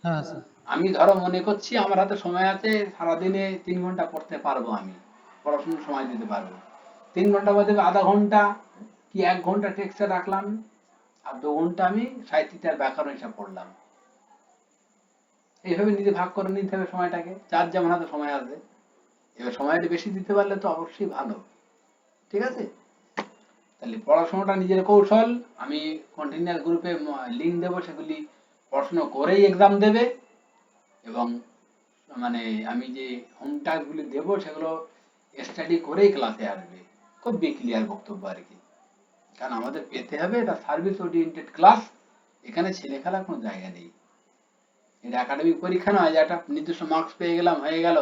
হ্যাঁ স্যার। আমি ধরো মনে করছি আমার হাতে সময় আছে, সারাদিনে 3 ঘন্টা পড়তে পারবো, আমি পড়াশোনার সময় দিতে পারবো। 3 ঘন্টা বাদে আধা ঘন্টা কি 1 ঘন্টা টেক্সটে রাখলাম, আর 2 ঘন্টা আমি সাহিত্যিক আর ব্যাকরণ হিসাব পড়লাম। এইভাবে নিজে ভাগ করে নিতে হবে সময়টাকে, যার যেমন হাতে সময় আছে। এবার সময়টা বেশি দিতে পারলে তো অবশ্যই ভালো। ঠিক আছে, তাহলে পড়াশোনাটা নিজের কৌশল। আমি কন্টিনিউয়াস গ্রুপে লিংক দেবো, সেগুলি পড়াশোনা করেই এক্সাম দেবে। এবং মানে আমি যে হোম টাস্কগুলি দেবো সেগুলো স্টাডি করেই ক্লাসে আসবে। খুব ক্লিয়ার বক্তব্য আর কি, কারণ আমাদের পেতে হবে এটা সার্ভিস ওরিয়েন্টেড ক্লাস, এখানে ছেলে খেলার কোনো জায়গা নেই। এটা একাডেমিক পরীক্ষা নয় যে একটা নির্দিষ্ট মার্কস পেয়ে গেলাম হয়ে গেল,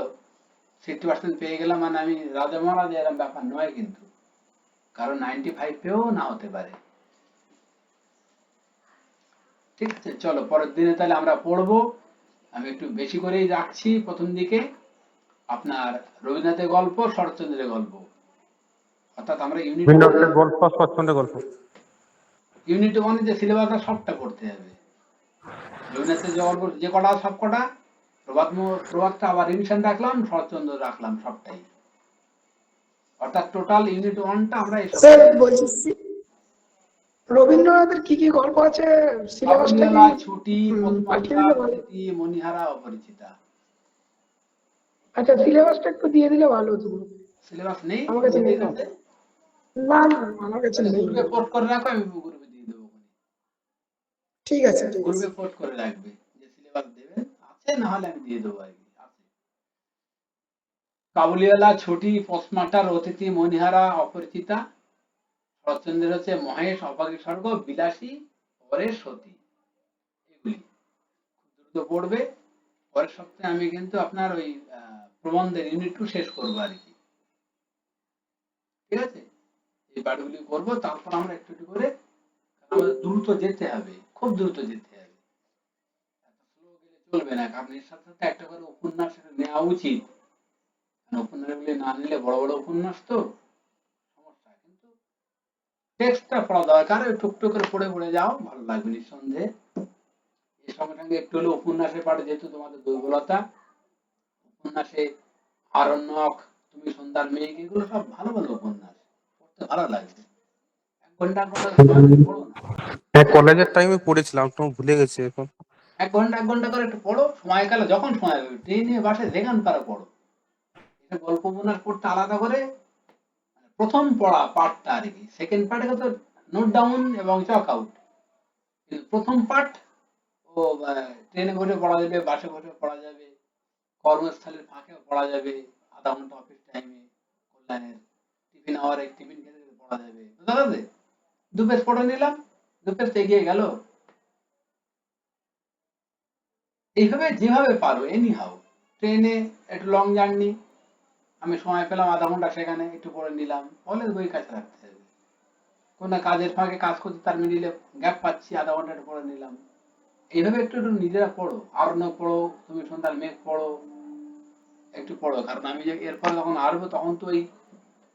60% পেয়ে গেলাম মানে আমি রাজা মহারাজা, এরকম ব্যাপার নয় কিন্তু, কারণ 95 পেয়েও না হতে পারে। ঠিক আছে, চলো পরের দিনে তাহলে আমরা পড়বো। আমি একটু বেশি করেই রাখছি প্রথম দিকে, আপনার রবীন্দ্রনাথের গল্প, শরৎচন্দ্রের গল্প, অর্থাৎ আমরা ইউনিট রবীন্দ্রনাথের গল্প, স্বচ্ছন্দের গল্প। ওয়ানে যে সিলেবাসটা সবটা পড়তে হবে। রবীন্দ্রনাথের যে গল্প যে কটা সব কটা, প্রভাতটা আবার রিভিশন রাখলাম, শরৎচন্দ্র রাখলাম, সবটাই। অর্থাৎ টোটাল ইউনিট 1টা আমরা এই স্যার সপ্তাহে। বলছি রবীন্দ্রনাথের কি কি গল্প আছে, সিলেবাসটা কি বাবুনিয়ালা, ছুটি, পাঠিয়ে পথমালিকা, দিলে ভালো। প্রীতি, মণিহারা, অপরিচিতা। আচ্ছা, সিলেবাসটা একটু দিয়ে দিলে ভালো হতো। সিলেবাস নেই আমার কাছে বইতে নেই না। কাছে? না না আমার কাছে নেই। গ্রুপে পোস্ট করে রাখো, আমি গ্রুপে দিয়ে দেবো। ঠিক আছে ঠিক আছে। গ্রুপে পোস্ট করে রাখবে যে সিলেবাস দেবেন, আছে না হলে আমি দিয়ে দেবো আর কি। আছে কাবুলিওয়ালা, ছুটি, পোস্টমাস্টার, অতিথি, মণিহারা, অপরিচিতা। শরৎচন্দ্রের হচ্ছে মহেশ, অভাগী স্বর্গ, বিলাসী, পরেশ, সতী। এগুলি খুব দ্রুত পড়বে। পরের সপ্তাহে আমি কিন্তু আপনার ওই প্রবন্ধের ইউনিট 2 শেষ করবো আর কি। ঠিক আছে, এই পাঠগুলি করবো, তারপর আমরা একটু একটু করে, আমাদের দ্রুত যেতে হবে, খুব দ্রুত যেতে হবে, এত স্লো গেলে চলবে না। কারণ এর সাথে সাথে একটা করে উপন্যাস নেওয়া উচিত। কারণ উপন্যাসগুলি না নিলে, বড় বড় উপন্যাস তো সমস্যা। কিন্তু টেক্সটটা পড়া দরকার, ওই টুকটুক করে পড়ে পড়ে যাও, ভালো লাগবে নিঃসন্দেহে। এর সঙ্গে সঙ্গে একটু হলে উপন্যাসের পাঠে, যেহেতু তোমাদের দুর্বলতা, উপন্যাসে আরণ্যক, তুমি সন্ধ্যার মেঘ, এগুলো সব ভালো ভালো উপন্যাস, পড়তে ভালো লাগবে। 1 ঘন্টা করে সময় দিয়ে পড়ো না। হ্যাঁ, কলেজের টাইমে পড়েছিলাম, তো ভুলে গেছি এখন। 1 ঘন্টা করে একটু পড়ো, সময়কালে যখন সময় পাবে, ট্রেনে বাসে যেখান পারো পড়ো। এটা গল্প উপন্যাস পড়তে আলাদা করে, প্রথম পড়া পার্টটা আর কি। সেকেন্ড পার্টে তো নোট ডাউন এবং চক আউট। প্রথম পার্ট ও ট্রেনে বসে পড়া যাবে, বাসে বসে পড়া যাবে, কর্মস্থলের ফাঁকে পড়া যাবে, আধা ঘন্টা অফিস টাইমে, কল্যাণের টিফিন আওয়ারে টিফিন খেতে খেতে পড়া যাবে। বুঝতে পারলে? 2 পেজ পড়ে নিলাম, 2 পেজ এগিয়ে গেল। এইভাবে যেভাবে পারো, এনি হাউ। ট্রেনে একটু লং জার্নি, আমি সময় পেলাম আধা ঘন্টা, সেখানে একটু পড়ে নিলাম, অলওয়েজ বই কাছে রাখতে হবে। কোনো কাজের ফাঁকে কাজ করতে, তার মিডিলে গ্যাপ পাচ্ছি, আধা ঘন্টা একটু পড়ে নিলাম। এইভাবে একটু একটু নিজেরা পড়ো, আরণ্যক পড়ো, তুমি সন্ধ্যার মেঘ পড়ো, একটু পড়ো। কারণ আমি যে এরপরে যখন আসবো, তখন তো ওই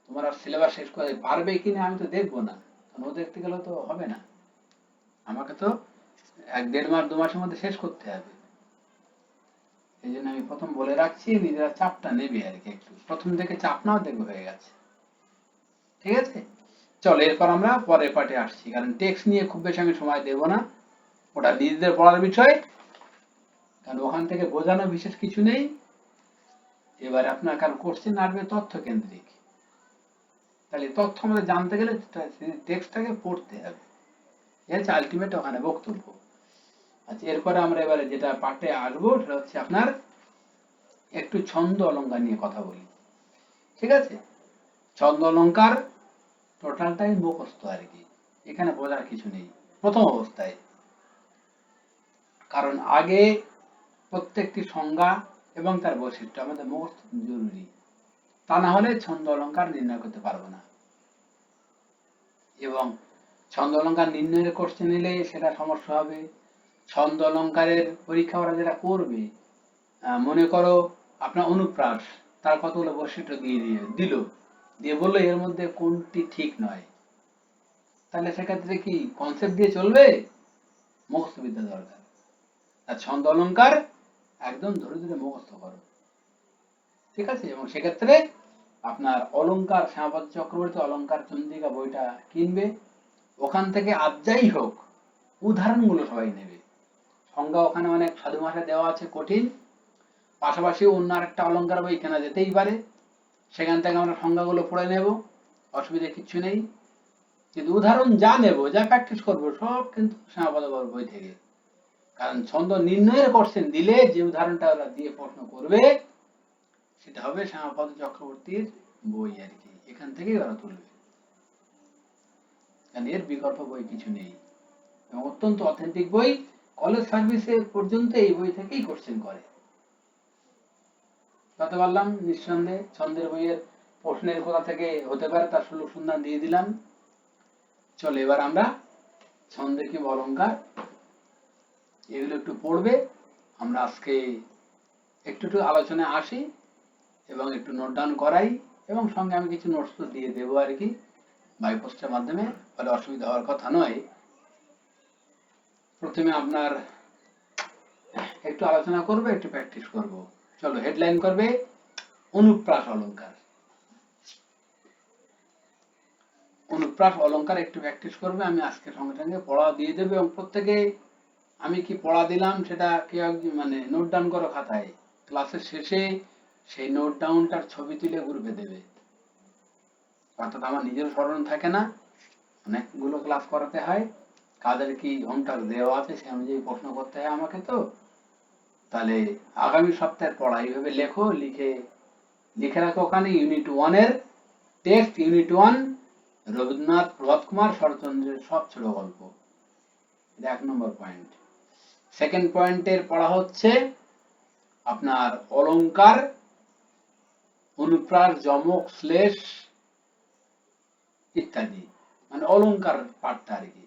তোমার আর সিলেবাস শেষ করে পারবে কিনা আমি তো দেখবো না। কারণ ও দেখতে গেলে তো হবে না, আমাকে তো 1-1.5 মাস 2 মাসের মধ্যে শেষ করতে হবে। এই জন্য আমি প্রথম বলে রাখছি, নিজেরা চাপটা নেবে আর কি। একটু প্রথম থেকে চাপ নাও, দেখবে হয়ে গেছে। ঠিক আছে, চলো এরপর আমরা পরের পার্টে আসছি। কারণ টেক্সট নিয়ে খুব বেশি আমি সময় দেব না, ওটা নিজেদের পড়ার বিষয়। কারণ ওখান থেকে বোঝানো বিশেষ কিছু নেই। এবার আপনার কারণ কোশ্চেন আসবে তথ্য কেন্দ্রিক, তাহলে তথ্য আমাদের জানতে গেলে টেক্সটটাকে পড়তে হবে। এই হচ্ছে আলটিমেট ওখানে বক্তব্য। আচ্ছা, এরপরে আমরা এবারে যেটা পার্টে আসবো, সেটা হচ্ছে আপনার একটু ছন্দ অলঙ্কার নিয়ে কথা বলি। ঠিক আছে, ছন্দ অলঙ্কার টোটালটাই মুখস্থ আর কি, এখানে বোঝার কিছু নেই প্রথম অবস্থায়। কারণ আগে প্রত্যেকটি সংজ্ঞা এবং তার বৈশিষ্ট্য আমাদের মুখস্থ জরুরি, তা না হলে ছন্দ অলঙ্কার নির্ণয় করতে পারবো না। এবং ছন্দ অলঙ্কার নির্ণয়ের কোশ্চেন এলে সেটা সমস্যা হবে। ছন্দ অলঙ্কারের পরীক্ষা ওরা যেটা করবে, মনে করো আপনার অনুপ্রাস, তার কতগুলো বৈশিষ্ট্য দিয়ে বললো এর মধ্যে কোনটি ঠিক নয়, তাহলে সেক্ষেত্রে কি কনসেপ্ট দিয়ে চলবে? মুখস্থ বিদ্যা দরকার। আর ছন্দ অলঙ্কার একদম ধরে ধরে মুখস্থ করো। ঠিক আছে, এবং সেক্ষেত্রে আপনার অলঙ্কার, শ্যামাপদ চক্রবর্তী অলঙ্কার চন্দ্রিকা বইটা কিনবে, ওখান থেকে যাই হোক উদাহরণগুলো সবাই নেবে। সংজ্ঞা ওখানে অনেক সাধু ভাষায় দেওয়া আছে, কঠিন। পাশাপাশি অন্য আরেকটা অলঙ্কার বই কেনা যেতেই পারে, সেখান থেকে আমরা সংজ্ঞাগুলো পড়ে নেব, অসুবিধা কিছু নেই। কিন্তু উদাহরণ যা নেব, যা প্র্যাকটিস করবো, সব কিন্তু শ্যামাপদ বই থেকে। কারণ ছন্দ নির্ণয়ের কোশ্চেন দিলে যে উদাহরণটা ওরা দিয়ে প্রশ্ন করবে, সেটা হবে শ্যামাপদ চক্রবর্তীর বই আর কি, এখান থেকেই ওরা তুলবে। কারণ এর বিকল্প বই কিছু নেই, এবং অত্যন্ত অথেন্টিক বই। কলেজ সার্ভিসে পর্যন্ত এই বই থেকেই কোশ্চেন করে। বলতে পারলাম নিঃসন্দেহে ছন্দের বইয়ের প্রশ্নের কোথা থেকে হতে পারে তার সুলভ সন্ধান দিয়ে দিলাম। চলো এবার আমরা ছন্দের কি অলঙ্কার এগুলো একটু পড়বে। আমরা আজকে একটু একটু আলোচনায় আসি এবং একটু নোট ডাউন করাই, এবং সঙ্গে আমি কিছু নোটস তো দিয়ে দেবো আর কি বাই পোস্টের মাধ্যমে, ফলে অসুবিধা হওয়ার কথা নয়। প্রথমে আপনার একটু আলোচনা করবে, একটু প্র্যাকটিস করব। চলো হেডলাইন করবে অনুপ্রাস অলঙ্কার। অনুপ্রাস অলঙ্কার একটু প্র্যাকটিস করবে, আমি আজকে সঙ্গে সঙ্গে পড়া দিয়ে দেবো। এবং প্রত্যেকে আমি কি পড়া দিলাম সেটা কেউ মানে নোট ডাউন করো খাতায়, ক্লাসের শেষে সেই নোট ডাউনটার ছবি তুলে গ্রুপে দেবে। অর্থাৎ আমার নিজের স্মরণ থাকে না, অনেকগুলো ক্লাস করাতে হয়, কাদের কি হোমটাস্ক দেওয়া আছে সে অনুযায়ী প্রশ্ন করতে হয় আমাকে। তো তাহলে আগামী সপ্তাহের পড়া এইভাবে লেখো, লিখে রাখো ওখানে ইউনিট 1 এর টেক্সট, ইউনিট 1 রবীন্দ্রনাথ, প্রভাত কুমার, শরৎচন্দ্রের সব ছোট গল্প। এটা 1 নম্বর পয়েন্ট। সেকেন্ড পয়েন্টের পড়া হচ্ছে আপনার অলংকার, অনুপ্রাস, যমক, শ্লেষ ইত্যাদি, মানে অলংকার পাঠটা আর কি।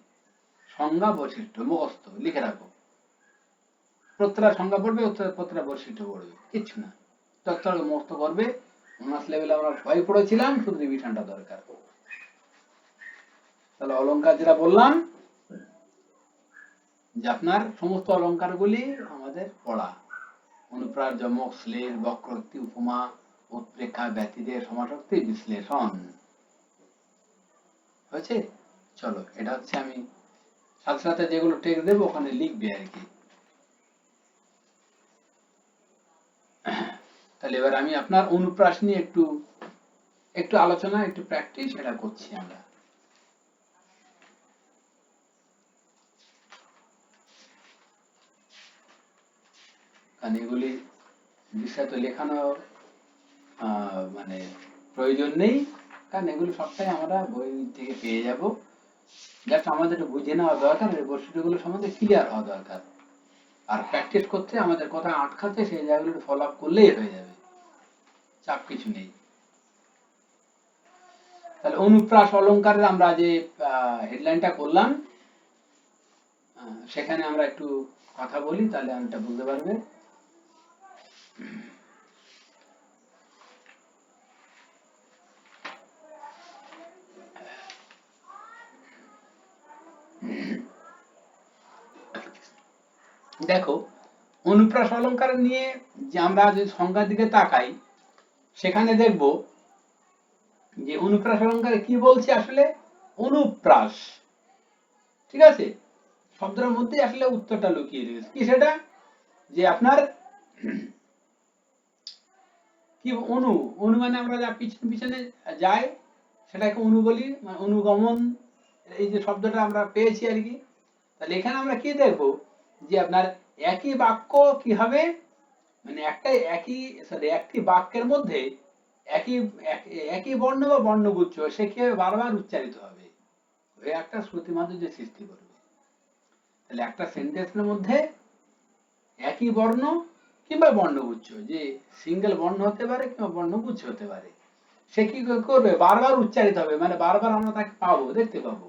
সংজ্ঞা, বৈশিষ্ট্য মুখস্থ লিখে রাখো। প্রত্যেকটা সংজ্ঞা পড়বে, প্রত্যেকটা বৈশিষ্ট্য পড়বে, কিচ্ছু না, তত্ত্ব মুখস্থ করবে। অনার্স লেভেলে আমরা সবাই পড়েছিলাম, শুধু রিভিশনটা দরকার। তাহলে অলংকার যেটা বললাম যে আপনার সমস্ত অলংকারগুলি আমাদের পড়া, অনুপ্রাস, যমক, শ্লেষ, বক্রোক্তি, উপমা, উৎপ্রেক্ষা, ব্যতিরেক, সমাসক্তি, বিশ্লেষণ। হয়েছে? চলো, এটা হচ্ছে আমি সাথে সাথে যেগুলো টেক্সট দেবো ওখানে লিখবে আর কি। তাহলে এবার আমি আপনার অনুপ্রাস নিয়ে একটু আলোচনা, একটু প্র্যাকটিস এটা করছি আমরা। কারণ এগুলি বিস্তারিত লেখানো মানে প্রয়োজন নেই, কারণ এগুলো সবটাই আমরা বই থেকে পেয়ে যাব। জাস্ট আমাদের একটু বুঝে নেওয়া দরকার, এই বৈশিষ্ট্যগুলো সম্বন্ধে ক্লিয়ার হওয়া দরকার। আর প্র্যাকটিস করতে আমাদের কথা আটকাচ্ছে, সেই জায়গাগুলো ফলো আপ করলেই হয়ে যাবে, চাপ কিছু নেই। তাহলে অনুপ্রাস অলংকারের আমরা যে হেডলাইনটা করলাম, সেখানে আমরা একটু কথা বলি, তাহলে এটা বুঝতে পারবে। দেখো, অনুপ্রাস অলংকার নিয়ে যে আমরা যদি সংজ্ঞার দিকে তাকাই, সেখানে দেখব যে অনুপ্রাস অলংকারে কি বলছে আসলে। অনুপ্রাস, ঠিক আছে, শব্দের মধ্যে আসলে উত্তরটা লুকিয়ে রয়েছে। কি সেটা? যে আপনার কি অনু মানে আমরা যা পিছনে পিছনে যাই সেটাকে অনু বলি, মানে অনুগমন, এই যে শব্দটা আমরা পেয়েছি আর কি। তাহলে এখানে আমরা কি দেখব যে আপনার একই বাক্য কি হবে, মানে একটি বাক্যের মধ্যে একই বর্ণ বা বর্ণগুচ্ছ সে কিভাবে বারবার উচ্চারিত হবে, হয়ে একটা শ্রুতি মাধুর্য সৃষ্টি করবে। তাহলে একটা সেন্টেন্সের মধ্যে একই বর্ণ কিংবা বর্ণগুচ্ছ, যে সিঙ্গেল বর্ণ হতে পারে কিংবা বর্ণগুচ্ছ হতে পারে, সে কি করবে, বারবার উচ্চারিত হবে, মানে বারবার আমরা তাকে পাবো, দেখতে পাবো,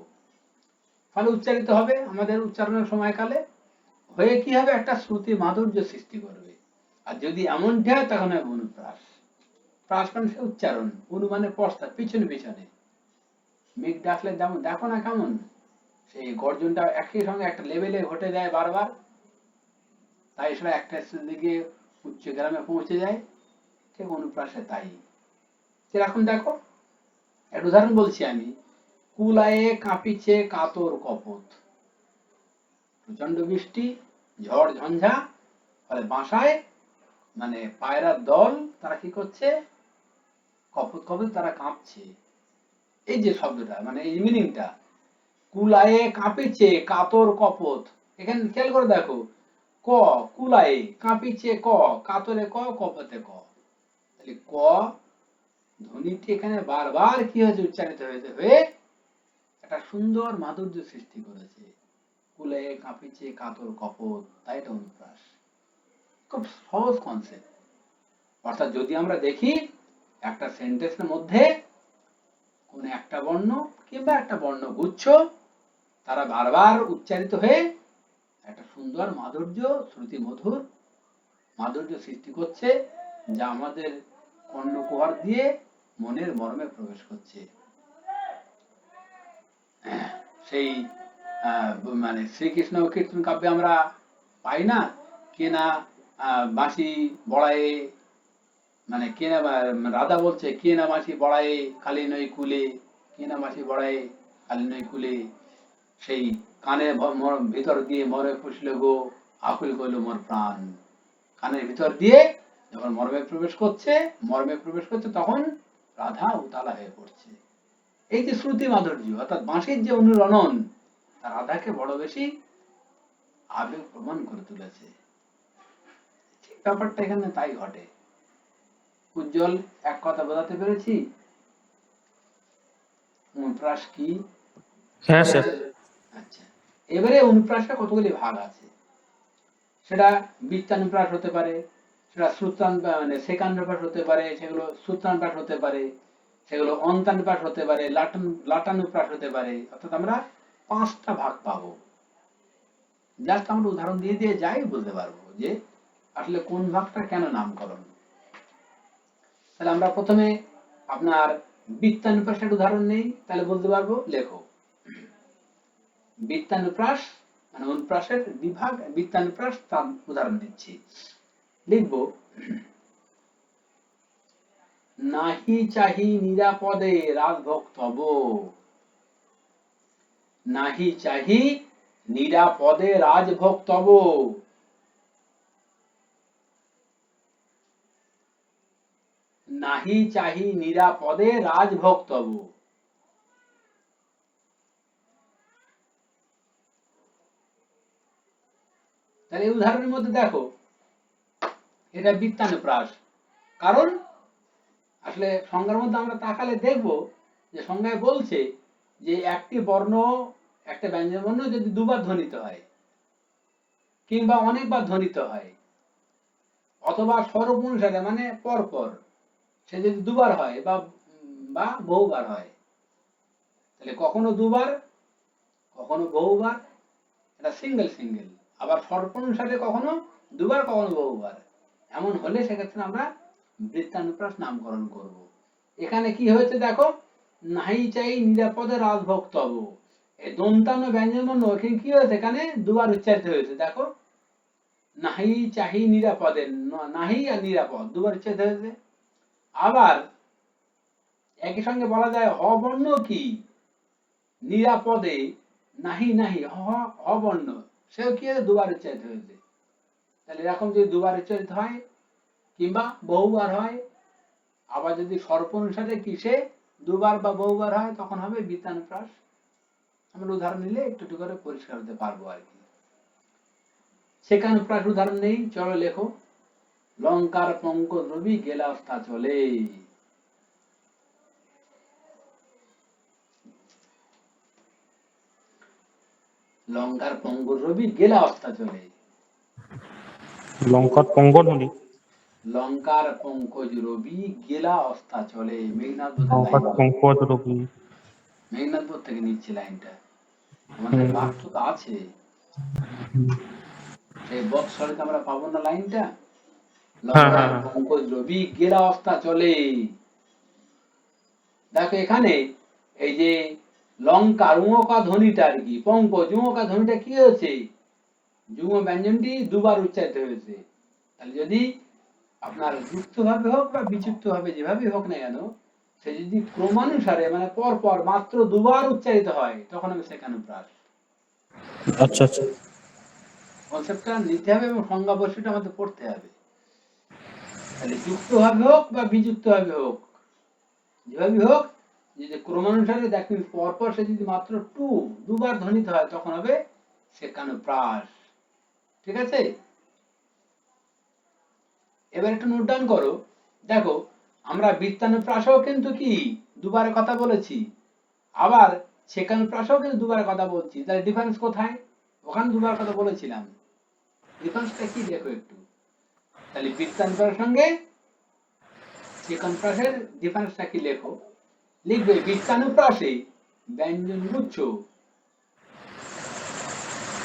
ফলে উচ্চারিত হবে আমাদের উচ্চারণের সময়কালে, হয়ে কি হবে, একটা শ্রুতি মাধুর্য সৃষ্টি করবে। আর যদি এমনটি হয় তখন হবে অনুপ্রাস। প্রাস মানে সে উচ্চারণ, অনু মানে পশ্চাৎ, পিছনে পিছনে। মেঘ ডাকলে যেমন দেখো না কেমন সেই গর্জনটা একই সঙ্গে একটা লেভেলে ঘটে যায় বারবার, তাই সেটা একটা দিকে উচ্চ গ্রামে পৌঁছে যায়, ঠিক অনুপ্রাসে তাই। সেরকম দেখো, একটা উদাহরণ বলছি আমি। কুলায়ে কাঁপিছে কাতর কপোত, প্রচন্ড বৃষ্টি, ঝড় ঝঞ্ঝা, ফলে বাসায় মানে পায়রার দল তারা কি করছে, কপোত কপোত তারা কাঁপছে। এই যে শব্দটা, মানে এই মিনিংটা, কুলায়ে কাঁপিছে কাতর কপোত, এখানে খেয়াল করে দেখো, ক কুলায়ে কাঁপিছে ক, কাতরে ক, কপোতে ক। তাহলে ক ধ্বনিটি এখানে বারবার কি হয়েছে, উচ্চারিত হয়েছে, হয়ে একটা সুন্দর মাধুর্য সৃষ্টি করেছে। কুলায়ে কাঁপিছে কাতর কপোত, তাই এটা অনুপ্রাস। খুব সহজ কনসেপ্ট। অর্থাৎ যদি আমরা দেখি একটা সেন্টেন্সের মধ্যে কোন একটা বর্ণ কিংবা একটা বর্ণগুচ্ছ তারা বারবার উচ্চারিত হয়ে একটা সুন্দর মাধুর্য, শ্রুতি মধুর মাধুর্য সৃষ্টি করছে, যা আমাদের কর্ণকুহর দিয়ে মনের মর্মে প্রবেশ করছে। সেই মানে শ্রীকৃষ্ণ কীর্তন কাব্যে আমরা পাই না, কে না বাঁশি বড়ায়ে, মানে কে না রাধা বলছে, কে না বাঁশি বড়ায়ে কালী নই কুলে, কে না বাঁশি বড়ায়ে কালী নই কুলে, সেই কানের ভিতর দিয়ে মরে পুষল গো, আকুল করল মোর প্রাণ। কানের ভিতর দিয়ে যখন মর্মে প্রবেশ করছে তখন রাধা উতালা হয়ে পড়ছে। এই যে শ্রুতি মাধুর্য অর্থাৎ বাঁশির যে অনুরণন তার রাধাকে বড় বেশি আবেগ প্রমাণ করে তুলেছে। ঠিক ব্যাপারটা এখানে তাই ঘটে। উজ্জ্বল, এক কথা বোঝাতে পেরেছি? অনুপ্রাস কি? হ্যাঁ স্যার। আচ্ছা, এবারে অনুপ্রাসের কতগুলি ভাগ আছে। সেটা বৃত্তানুপ্রাস হতে পারে, সেটা শ্রুতান মানে সেকানুপ্রাস হতে পারে, সেগুলো সূত্রানুপ্রাস হতে পারে, সেগুলো অন্তানুপ্রাস হতে পারে, লাটানুপ্রাস হতে পারে। অর্থাৎ আমরা 5টা ভাগ পাবো। জাস্ট আমরা উদাহরণ দিয়ে দিয়ে যাই বুঝতে পারবো যে আসলে কোন ভাগটা কেন নামকরণ। তাহলে আমরা প্রথমে আপনার বৃত্তানুপ্রাসের উদাহরণ নেই, তাহলে বলতে পারবো। লেখো, বৃত্তানুপ্রাস মানে অনুপ্রাসের বিভাগ, বৃত্তানুপ্রাস তার উদাহরণ দিচ্ছি। লিখব, নাহি চাহি নিরাপদে রাজভক্তব। নাহি চাহি নিরাপদে রাজভক্তব। নাহি চাহি নিরাপদে রাজভক্তব। তাহলে এই উদাহরণের মধ্যে দেখো, এটা বৃত্তানুপ্রাস। কারণ আসলে সংজ্ঞার মধ্যে আমরা তাকালে দেখব যে সংজ্ঞায় বলছে যে একটি বর্ণ, একটা ব্যঞ্জন বর্ণ যদি দুবার ধ্বনিত হয় কিংবা অনেকবার ধ্বনিত হয় অথবা স্বরূপ অনুসারে মানে পরপর সে যদি দুবার হয় বা বা বহুবার হয়, তাহলে কখনো দুবার কখনো বহুবার, এটা সিঙ্গেল সিঙ্গেল। আবার স্বরূপ অনুসারে কখনো দুবার কখনো বহুবার, এমন হলে সেক্ষেত্রে আমরা বৃত্তানুপ্রাস নামকরণ করব। এখানে কি হয়েছে দেখো, নাহি চাই নিরাপদে রাজভক্তব, এই দন্তান্ন ব্যঞ্জন বর্ণ এখানে কি হয়েছে, এখানে দুবার উচ্চারিত হয়েছে। দেখো, নাহি চাহি নিরাপদে, নাহি আর নিরাপদ দুবার উচ্চারিত হয়েছে। আবার একই সঙ্গে বলা যায় হ বর্ণ কি নিরাপদে, নাহি নাহি হ বর্ণ সেও কি হয়েছে, দুবার উচ্চারিত হয়েছে। তাহলে এরকম যদি দুবার উচ্চারিত হয় কিংবা বহুবার হয়, আবার যদি স্বরূপ অনুসারে কিসে দুবার বা বহুবার হয়, তখন হবে বৃত্তানুপ্রাস। আমরা উদাহরণ নিলে একটু একটু করে পরিষ্কার হতে পারবো আর কি। সেকানুপ্রাস উদাহরণ নেই, চলো লেখো, লঙ্কার পঙ্কজ রবি গেলা অস্তা চলে। লঙ্কার পঙ্কজ রবি গেলা অস্তা চলে। লঙ্কার পঙ্গধ্বনি। লঙ্কার পঙ্কজ রবি গেলা অস্তা চলে। লঙ্কার পঙ্কজ রবি। মেঘনাথপুর থেকে নিচ্ছি লাইনটা, আমাদের বাক্য তো আছে, সেই বৎসরিতে আমরা পাবো না লাইনটা। হ্যাঁ লঙ্কার হ্যাঁ পঙ্কজ রবি গেলা অস্তা চলে। দেখো এখানে এই যে লঙ্কার উমকা ধ্বনিটা আর কি, পঙ্কজ উমকা ধ্বনিটা কি হয়েছে, যুগ্ম ব্যঞ্জনটি দুবার উচ্চারিত হয়েছে। তাহলে যদি আপনার যুক্ত ভাবে হোক বা বিযুক্ত ভাবে যেভাবে হোক না কেন, সে যদি ক্রমানুসারে মানে পর পর মাত্র দুবার উচ্চারিত হয়, তখন আমি সেকানুপ্রাস। আচ্ছা আচ্ছা। কনসেপ্টটা নিতে হবে এবং সংজ্ঞা বৈশিষ্ট্য আমাদের পড়তে হবে। তাহলে যুক্ত ভাবে হোক বা বিযুক্ত ভাবে হোক, যেভাবে হোক, যদি ক্রমানুসারে দেখবেন পর পর সে যদি মাত্র দুবার ধ্বনিত হয়, তখন হবে সেকানুপ্রাস। ঠিক আছে, এবার একটু নোট ডাউন করো। দেখো, আমরা বৃত্তানুপ্রাসও কিন্তু কি দুবারের কথা বলেছি, আবার সেকানুপ্রাসও কিন্তু দুবারের কথা বলছি। তাহলে ডিফারেন্স কোথায়? ওখানে দুবার কথা বলেছিলাম, ডিফারেন্সটা কি দেখো একটু। তাহলে বৃত্তানুপ্রাসের সঙ্গে সেকানুপ্রাসের ডিফারেন্সটা কি লেখো। লিখবে, বৃত্তানুপ্রাসে ব্যঞ্জন গুচ্ছ,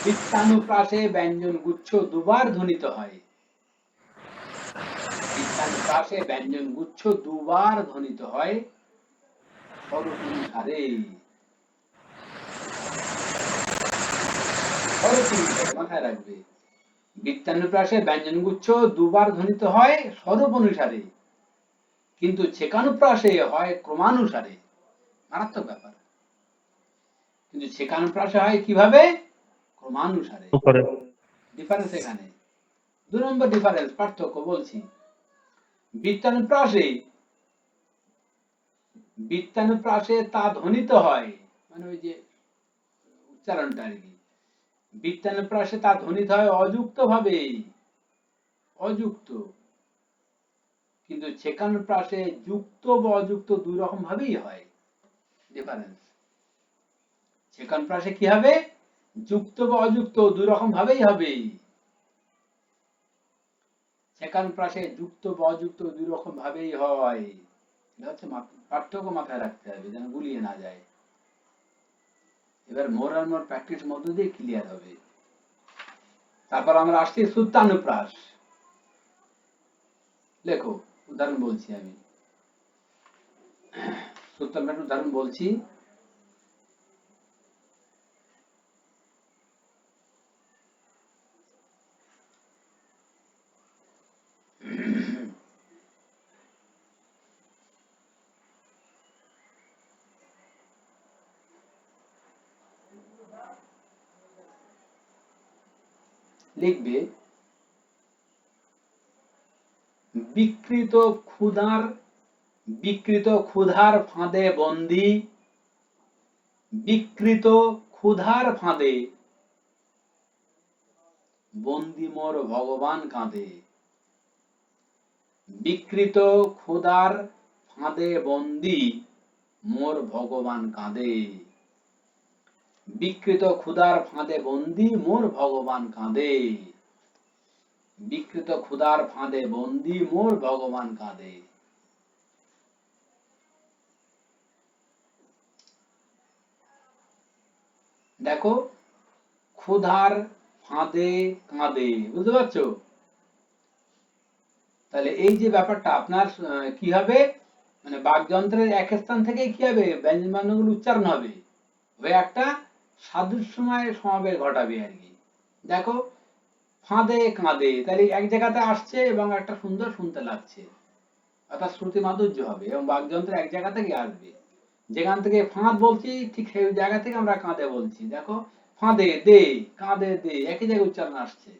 বৃত্তানুপ্রাসে ব্যঞ্জন গুচ্ছ দুবার ধ্বনিত হয়। বৃত্তানুপ্রাসে ব্যঞ্জন গুচ্ছ দুবার ধ্বনিত হয় স্বরূপ অনুসারে। স্বরূপ অনুসারে মাথায় রাখবে, বৃত্তানুপ্রাসে ব্যঞ্জন গুচ্ছ দুবার ধ্বনিত হয় স্বরূপ অনুসারে, কিন্তু সেকানুপ্রাসে হয় ক্রমানুসারে। মারাত্মক ব্যাপার। কিন্তু সেকানুপ্রাসে হয় কিভাবে, ক্রমানুসারে। ডিফারেন্স এখানে 2 নম্বর ডিফারেন্স, পার্থক্য বলছি। বৃত্তানুপ্রাসে বৃত্তানুপ্রাসে তা ধ্বনিত হয়, মানে ওই যে উচ্চারণটা আর কি, বৃত্তানুপ্রাসে তা ধ্বনিত হয় অযুক্ত ভাবে, অযুক্ত, কিন্তু ছেকানুপ্রাসে যুক্ত বা অযুক্ত দুই রকম ভাবেই হয়, ডিফারেন্স। ছেকানুপ্রাসে কি হবে, যুক্ত বা অযুক্ত দুই রকম ভাবেই হবে, ছেকানুপ্রাসে যুক্ত বা অযুক্ত দুই রকম ভাবেই হয়। এটা হচ্ছে পার্থক্য মাথায় রাখতে হবে যেন গুলিয়ে না যায়। এবার মোর আর মোর প্র্যাকটিস মধ্য দিয়ে ক্লিয়ার হবে। তারপর আমরা আসছি সূত্রানুপ্রাস। লেখো, উদাহরণ বলছি আমি, সূত্রানুপ্রাস উদাহরণ বলছি। লিখবে বিকৃত ক্ষুধার ফাঁদে বন্দী, বিকৃত ক্ষুধার ফাঁদে বন্দী মোর ভগবান কাঁদে। বিকৃত ক্ষুধার ফাঁদে বন্দী মোর ভগবান কাঁদে। বিকৃত ক্ষুধার ফাঁদে বন্দী মোর ভগবান কাঁদে। বিকৃত ক্ষুধার ফাঁদে বন্দী মোর ভগবান কাঁদে। দেখো, ক্ষুধার ফাঁদে কাঁদে, বুঝতে পারছো? তাহলে এই যে ব্যাপারটা আপনার কি হবে, মানে বাকযন্ত্রের এক স্থান থেকে কি হবে, ব্যঞ্জন বর্ণগুলো উচ্চারণ হবে, হয়ে একটা সাদৃশ্যময় সমাবেশ ঘটাবে আর কি। দেখো, ফাঁদে কাঁদে, তাহলে এক জায়গাতে আসছে এবং একটা সুন্দর শুনতে লাগছে, অর্থাৎ শ্রুতি মাধুর্য হবে এবং বাকযন্ত্র এক জায়গা থেকে আসবে। যেখান থেকে ফাঁদ বলছি ঠিক সেই জায়গা থেকে আমরা কাঁদে বলছি। দেখো, ফাঁদে দে, কাঁদে দে, একই জায়গায় উচ্চারণ আসছে।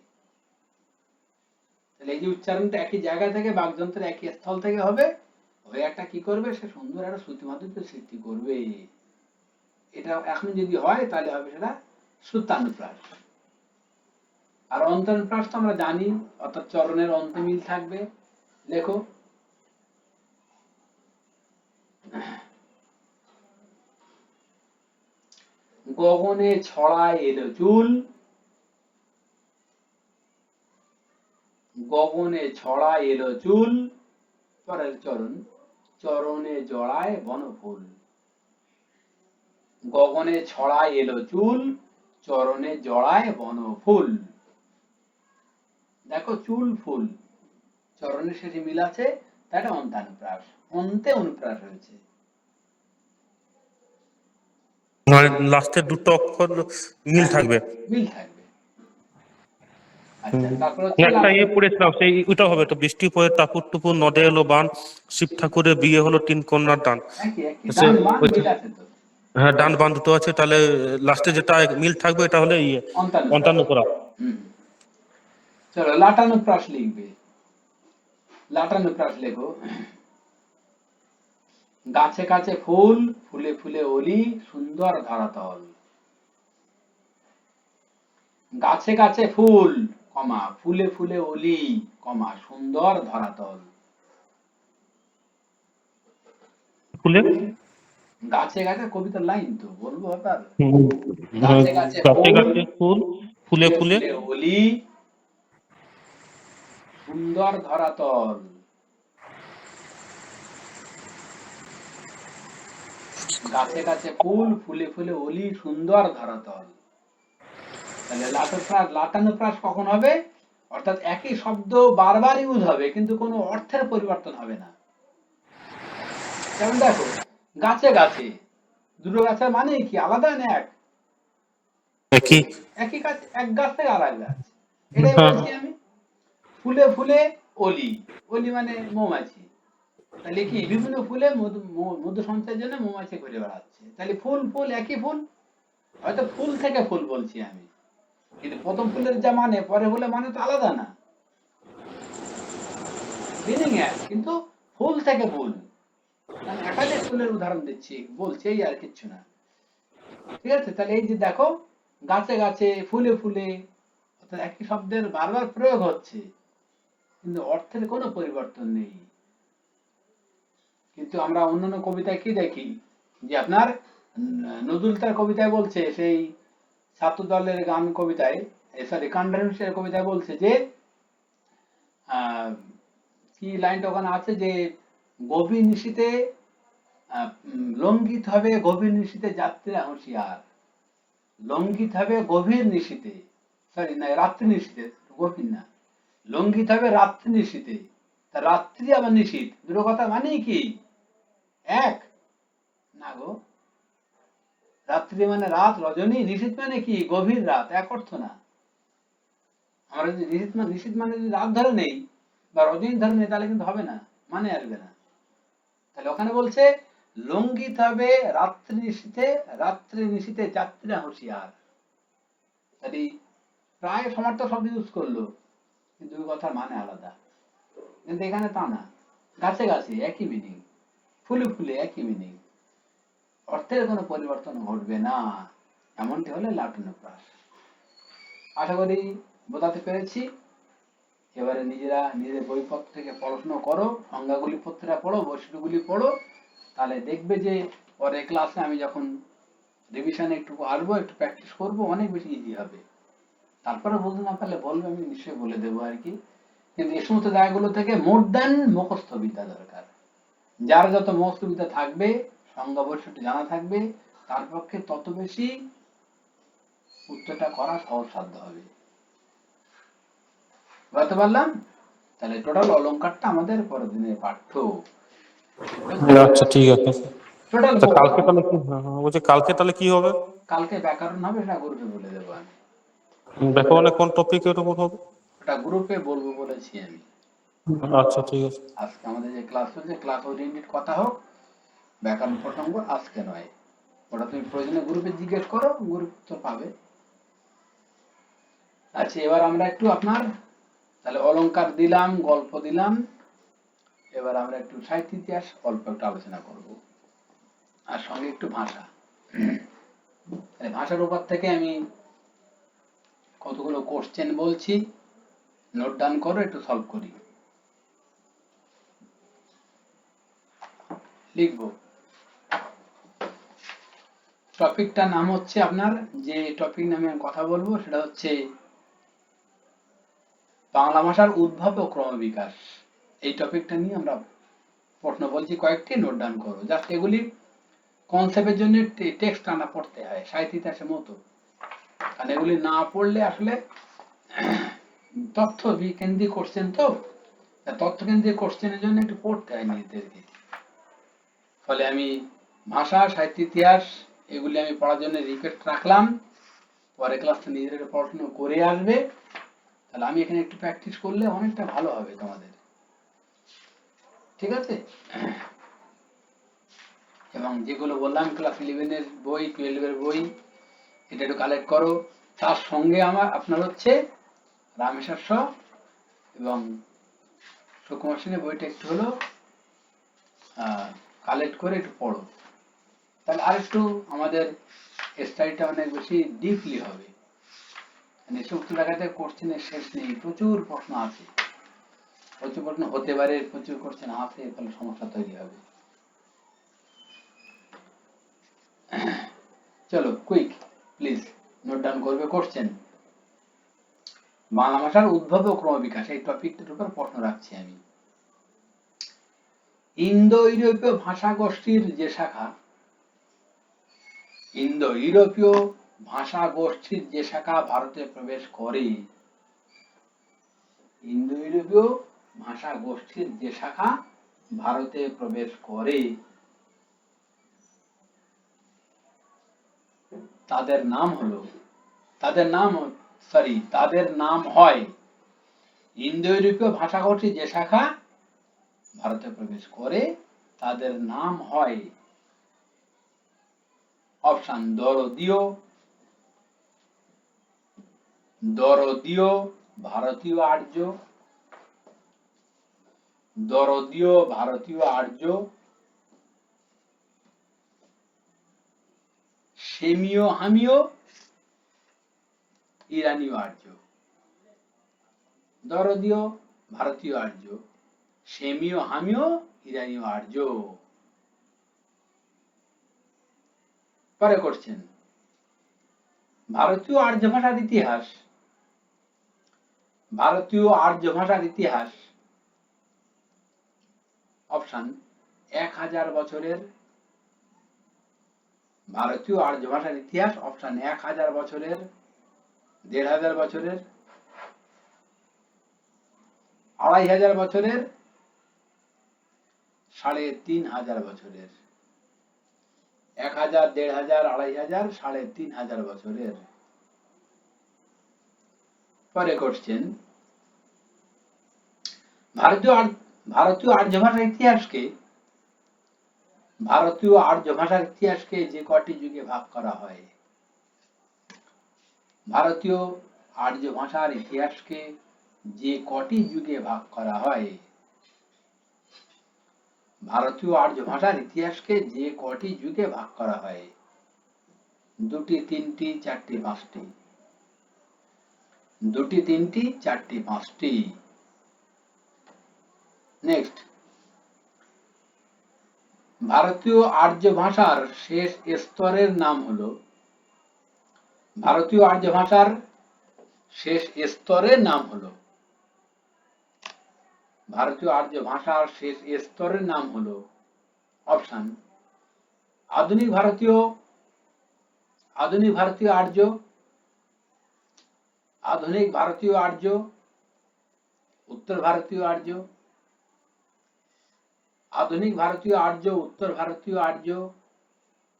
তাহলে এই যে উচ্চারণটা একই জায়গা থেকে বাকযন্ত্রের একই স্থল থেকে হবে, হয়ে একটা কি করবে, সে সুন্দর একটা শ্রুতি মাধুর্য সৃষ্টি করবে। এটা এখন যদি হয় তাহলে হবে সেটা সূত্রানুপ্রাস। আর অন্তরানুপ্রাস তো আমরা জানি, অর্থাৎ চরণের অন্ত মিল থাকবে। লেখো, গগনে ছড়ায় এলো চুল, গগনে ছড়ায় এলো চুল, পরের চরণ, চরণে জড়ায় বনফুল। গগনে ছড়ায় এলো চুল, চরণে জড়ায় বনফুল। দেখো, চুল ফুল চরণের শেষে মিল আছে, তাই এটা অন্তানুপ্রাস, অন্তে অনুপ্রাস হয়েছে। মানে লাস্টের দুটো অক্ষর মিল থাকবে। মিল থাকবে। আচ্ছা, তারপর হচ্ছে একটা ইয়ে পড়েছিলাম, সেই ওইটা হবে তো, বৃষ্টি পড়ে টাপুর টুপুর নদে এলো বান, শিব ঠাকুরের বিয়ে হলো তিন কন্যার দান। একই একই সে ডান বাম ওইটা, মিল আছে তো। হ্যাঁ ডান বান দুটো আছে, তাহলে লাস্টে যেটা মিল থাকবে এটা হলে ইয়ে অন্তানুপ্রাস। অন্তানুকরা। হুম, চলো লাটানুপ্রাস লিখবে। লাটানুপ্রাস লেখো, গাছে গাছে ফুল, ফুলে ফুলে অলি, সুন্দর ধরাতল। গাছে গাছে ফুল, কমা ফুলে ফুলে অলি, কমা সুন্দর ধরাতল। ফুলে গাছে গাছে কবিতার লাইন তো, বলবো ব্যাপার। হুম, গাছে গাছে গাছে ফুল, গাছে ফুল, ফুলে ফুলে ফুলে ফুলে অলি, সুন্দর ধরাতল। গাছে গাছে ফুল, ফুলে ফুলে অলি, সুন্দর ধরাতল। তাহলে লাটানুপ্রাস কখন হবে, অর্থাৎ একই শব্দ বারবার ইউজ হবে কিন্তু কোনো অর্থের পরিবর্তন হবে না। যেমন দেখো, গাছে গাছে, দুটো গাছের মানে কি আলাদা না এক? একই। একই গাছ, এক গাছ থেকে আর এক গাছ, এটাই হ্যাঁ, বলছি আমি। ফুলে ফুলে অলি, অলি মানে মৌমাছি, তাহলে কি বিভিন্ন ফুলে মধু সঞ্চয়ের জন্য মৌমাছি ঘুরে বেড়াচ্ছে। তাহলে ফুল ফুল একই ফুল, হয়তো ফুল থেকে ফুল বলছি আমি, কিন্তু প্রথম ফুলের যা মানে পরে ফুলের মানে তো আলাদা না, মিনিং এক, কিন্তু ফুল থেকে ফুল। আমি একাধিক ফুলের উদাহরণ দিচ্ছি, বলছি এই আর কিচ্ছু না। ঠিক আছে, তাহলে এই যে দেখো, গাছে গাছে ফুলে ফুলে, অর্থাৎ একই শব্দের বারবার প্রয়োগ হচ্ছে কিন্তু অর্থের কোনো পরিবর্তন নেই। কিন্তু আমরা অন্যান্য কবিতায় কি দেখি, যে আপনার নজরুল তার কবিতায় বলছে, সেই ছাত্র দলের গান কবিতায়, সরি কান্ডারের কবিতায় বলছে যে আহ, কি লাইনটা ওখানে আছে যে গভীর নিশীতে লঙ্ঘিত হবে গভীর নিশীতে যাত্রীরা হুঁশিয়ার, লঙ্ঘিত হবে গভীর নিশীতে, সরি না রাত্রি নিশীতে, গভীর না, লঙ্ঘিত হবে রাত্রি নিশীতে। তা রাত্রি আবার নিশীত দুটো কথা মানে কি এক? না গো, রাত্রি মানে রাত, রজনী, নিশীত মানে কি গভীর রাত, এক অর্থ না। আমরা যদি নিশীত মানে যদি রাত ধরে নেই বা রজনী ধরে নেই তাহলে কিন্তু হবে না, মানে আসবে না। তাহলে ওখানে বলছে লঙ্ঘিত হবে রাত্রি নিশীতে যাত্রীরা হুঁশিয়ার। তাহলে প্রায় সমার্থক শব্দ ইউজ করলো কিন্তু দুই কথার মানে আলাদা। কিন্তু এখানে তা না, গাছে গাছে একই মিনিং, ফুলে ফুলে একই মিনিং, অর্থের কোনো পরিবর্তন ঘটবে না। এমনটি হলে লাটুনপ্রাস। আশা করি বোঝাতে পেরেছি। এবারে নিজেরা নিজেদের বইপত্র থেকে পড়াশোনা করো, সংজ্ঞাগুলি পত্রিকা পড়ো, বৈশিষ্ট্যগুলি পড়ো, তাহলে দেখবে যে পরে ক্লাসে আমি যখন রিভিশনে একটু আসবো, একটু প্র্যাকটিস করবো, অনেক বেশি ইজি হবে। তারপরে বলতে না পারলে বলবে, আমি নিশ্চয়ই বলে দেবো আর কি। কিন্তু এই সমস্ত জায়গাগুলো থেকে মোর দেন মুখস্থ বিদ্যা দরকার। যার যত মুখস্থ বিদ্যা থাকবে, সংজ্ঞা বৈশিষ্ট্য জানা থাকবে, তার পক্ষে তত বেশি উত্তরটা করা সহজ সাধ্য হবে। বুঝতে পারলাম? তাহলে টোটাল অলংকারটা আমাদের পরের দিনের পাঠ্য। আচ্ছা ঠিক আছে। টোটাল আচ্ছা বলবো কালকে আমি। তাহলে কি, বলছি কালকে তাহলে কি হবে? কালকে ব্যাকরণ হবে, সেটা গ্রুপে বলে দেবো আমি। ব্যাকরণে কোন টপিকের উপর হবে? ওটা গ্রুপে বলবো বলেছি আমি। আচ্ছা ঠিক আছে। আজকে আমাদের যে ক্লাস হচ্ছে, ক্লাস ওরিয়েন্টেড কথা হোক, ব্যাকরণ প্রসঙ্গ আজকে নয়। ওটা তুমি প্রয়োজনে গ্রুপে জিজ্ঞেস করো, গ্রুপ তো পাবে। আচ্ছা, এবার আমরা একটু আপনার তাহলে অলংকার দিলাম, গল্প দিলাম, এবার আমরা একটু সাহিত্য ইতিহাস অল্প একটু আলোচনা করব, আর সঙ্গে একটু ভাষা। ভাষার উপর থেকে আমি কতগুলো কোশ্চেন বলছি, নোট ডাউন করো, একটু সলভ করি, লিখবো। টপিকটার নাম হচ্ছে আপনার, যে টপিক নামে আমি কথা বলবো সেটা হচ্ছে বাংলা ভাষার উদ্ভব ও ক্রমবিকাশ। এই টপিকটা নিয়ে আমরা প্রশ্ন বলছি কয়েকটি, নোট ডাউন করো। জাস্ট এগুলি কনসেপ্টের জন্য টেক্সট আনা পড়তে হয়, সাহিত্য ইতিহাসের মতো। কারণ এগুলি না পড়লে আসলে তথ্য কেন্দ্রিক কোশ্চেন তো, তথ্য কেন্দ্রিক কোশ্চেনের জন্য একটু পড়তে হয় নিজেদেরকে। ফলে আমি ভাষা, সাহিত্য, ইতিহাস এগুলি আমি পড়ার জন্য রিকোয়েস্ট রাখলাম। পরে ক্লাসটা নিজেদের পড়াশোনা করে আসবে, তাহলে আমি এখানে একটু প্র্যাকটিস করলে অনেকটা ভালো হবে তোমাদের। ঠিক আছে? এবং যেগুলো বললাম ক্লাস 11-এর বই, 12-এর বই, এটা একটু কালেক্ট করো। তার সঙ্গে আপনার হচ্ছে রামেশ্বর শ এবং সুকুমার সেনের বইটা একটু হলো কালেক্ট করে একটু পড়ো, তাহলে আর একটু আমাদের স্টাডিটা অনেক বেশি ডিপলি হবে। মানে সমস্ত জায়গাতে কোশ্চেনের শেষ নেই, প্রচুর প্রশ্ন আছে, প্রচুর প্রশ্ন হতে পারে, প্রচুর কোশ্চেন আছে, ফলে সমস্যা তৈরি হবে। চলো কুইক প্লিজ নোট ডাউন করবে কোশ্চেন। বাংলা ভাষার উদ্ভব ও ক্রমবিকাশ, এই টপিকটার উপর প্রশ্ন রাখছি আমি। ইন্দো ইউরোপীয় ভাষা গোষ্ঠীর যে শাখা, ইন্দো ইউরোপীয় ভাষা গোষ্ঠীর যে শাখা ভারতে প্রবেশ করে, ইন্দো ইউরোপীয় ভাষা গোষ্ঠীর যে শাখা ভারতে প্রবেশ করে, তাদের নাম হয় ইন্দো ইউরোপীয় ভাষা গোষ্ঠীর যে শাখা ভারতে প্রবেশ করে, তাদের নাম হয় অপশন দরদীয় ভারতীয় আর্য, সেমীয় হামীয় ইরানীয় আর্য। দরদীয় ভারতীয় আর্য, সেমীয় হামীয় ইরানীয় আর্য। পরে করছেন ভারতীয় আর্য ভাষার ইতিহাস। ভারতীয় আর্য ভাষার ইতিহাস অপশন 1000 বছরের। ভারতীয় আর্য ভাষার ইতিহাস অপশন 1000 বছরের, 1500 বছরের, 2500 বছরের, 3500 বছরের। 1000, 1500, 2500, 3500 বছরের। পরে করছেন ভারতীয় আর্য ভাষার ইতিহাসকে যে কটি যুগে ভাগ করা হয়। ভারতীয় আর্য ভাষার ইতিহাসকে যে কটি যুগে ভাগ করা হয়। ভারতীয় আর্য ভাষার ইতিহাসকে যে কটি যুগে ভাগ করা হয়। 2টি, 3টি, 4টি, 5টি। 2টি, 3টি, 4টি, 5টি। নেক্সট, ভারতীয় আর্য ভাষার শেষ স্তরের নাম হলো। ভারতীয় আর্য ভাষার শেষ স্তরের নাম হলো। ভারতীয় আর্য ভাষার শেষ স্তরের নাম হলো অপশন আধুনিক ভারতীয় আর্য, আধুনিক ভারতীয় আর্য, উত্তর ভারতীয় আর্য, আধুনিক ভারতীয় আর্য, উত্তর ভারতীয় আর্য,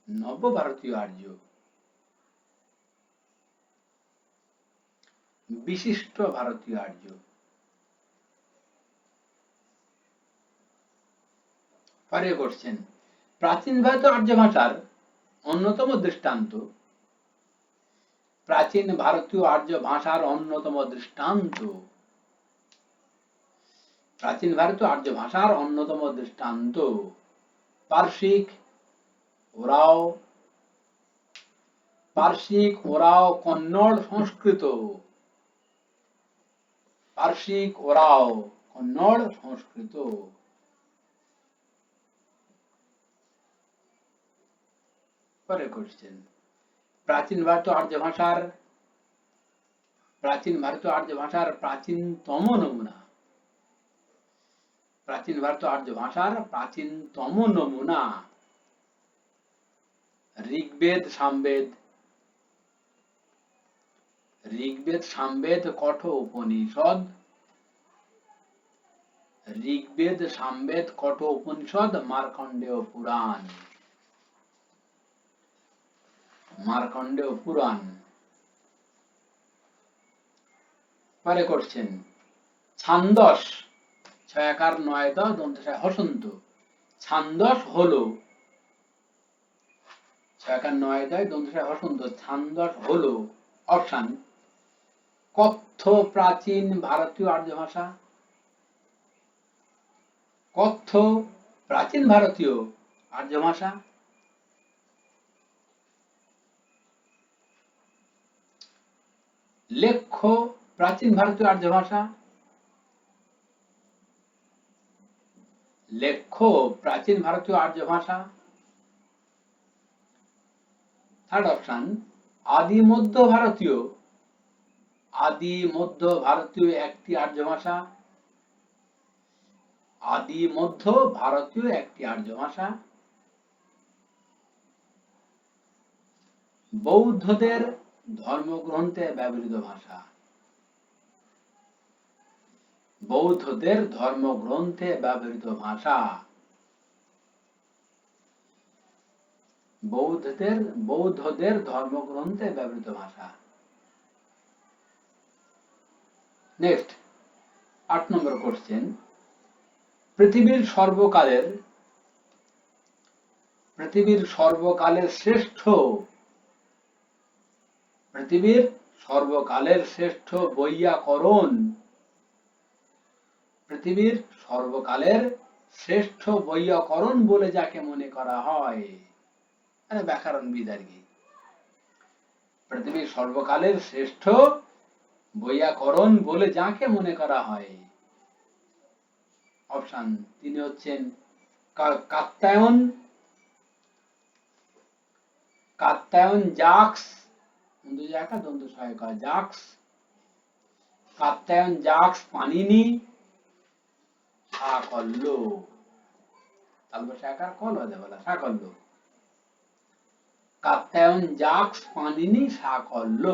নব্য ভারতীয় আর্য, বিশিষ্ট ভারতীয় আর্য। পরে করছেন প্রাচীন ভারতীয় আর্য ভাষার অন্যতম দৃষ্টান্ত। প্রাচীন ভারতীয় আর্য ভাষার অন্যতম দৃষ্টান্ত। প্রাচীন ভারতীয় আর্য ভাষার অন্যতম দৃষ্টান্ত পার্শিক, ওরাও, কন্নড়, সংস্কৃত। পার্শিক, ওরাও, কন্নড়, সংস্কৃত। পরে করছেন প্রাচীন ভারতীয় আর্য ভাষার প্রাচীনতম নমুনা। প্রাচীন ভারতীয় আর্য ভাষার প্রাচীনতম নমুনা ঋগ্বেদ, সামবেদ। ঋগ্বেদ, সামবেদ, কঠোপনিষদ। ঋগ্বেদ, সামবেদ, কঠোপনিষদ, মার্কণ্ডেয় পুরাণ। মার্কণ্ডেয় পুরাণ। পরে করছেন ছান্দস, 6 9 10 দন্তেশায় হসন্ত। ছান্দস হলো 6 9 10 দন্তেশায় হসন্ত। ছান্দস হলো অপশন কথ্য প্রাচীন ভারতীয় আর্য ভাষা। কথ্য প্রাচীন ভারতীয় আর্য ভাষা। লেখ্য প্রাচীন ভারতীয় আর্য ভাষা। লেখ্য প্রাচীন ভারতীয় আর্য ভাষা। থার্ড অপশন আদি মধ্য ভারতীয় একটি আর্য ভাষা। আদি মধ্য ভারতীয় একটি আর্য ভাষা। বৌদ্ধদের ধর্মগ্রন্থে ব্যবহৃত ভাষা। বৌদ্ধদের ধর্মগ্রন্থে ব্যবহৃত ভাষা। বৌদ্ধদের ধর্মগ্রন্থে ব্যবহৃত ভাষা। নেক্সট 8 নম্বর কোশ্চেন পৃথিবীর সর্বকালের শ্রেষ্ঠ বৈয়াকরণ। পৃথিবীর সর্বকালের শ্রেষ্ঠ বৈয়াকরণ বলে যাকে মনে করা হয়। ব্যাকরণবিদ আর কি। পৃথিবীর সর্বকালের শ্রেষ্ঠ বৈয়াকরণ বলে যাকে মনে করা হয়, অপশন তিনি হচ্ছেন কাত্যায়ন, জাক্স, জাক্স, কাত্যায়ন, জাক্স, পানিনি, সাকল্য। তালবে সাকার কল হয়ে বলা সাকল্য। কাত্যায়ন, জাক্স, পানিনি, সাকল্য।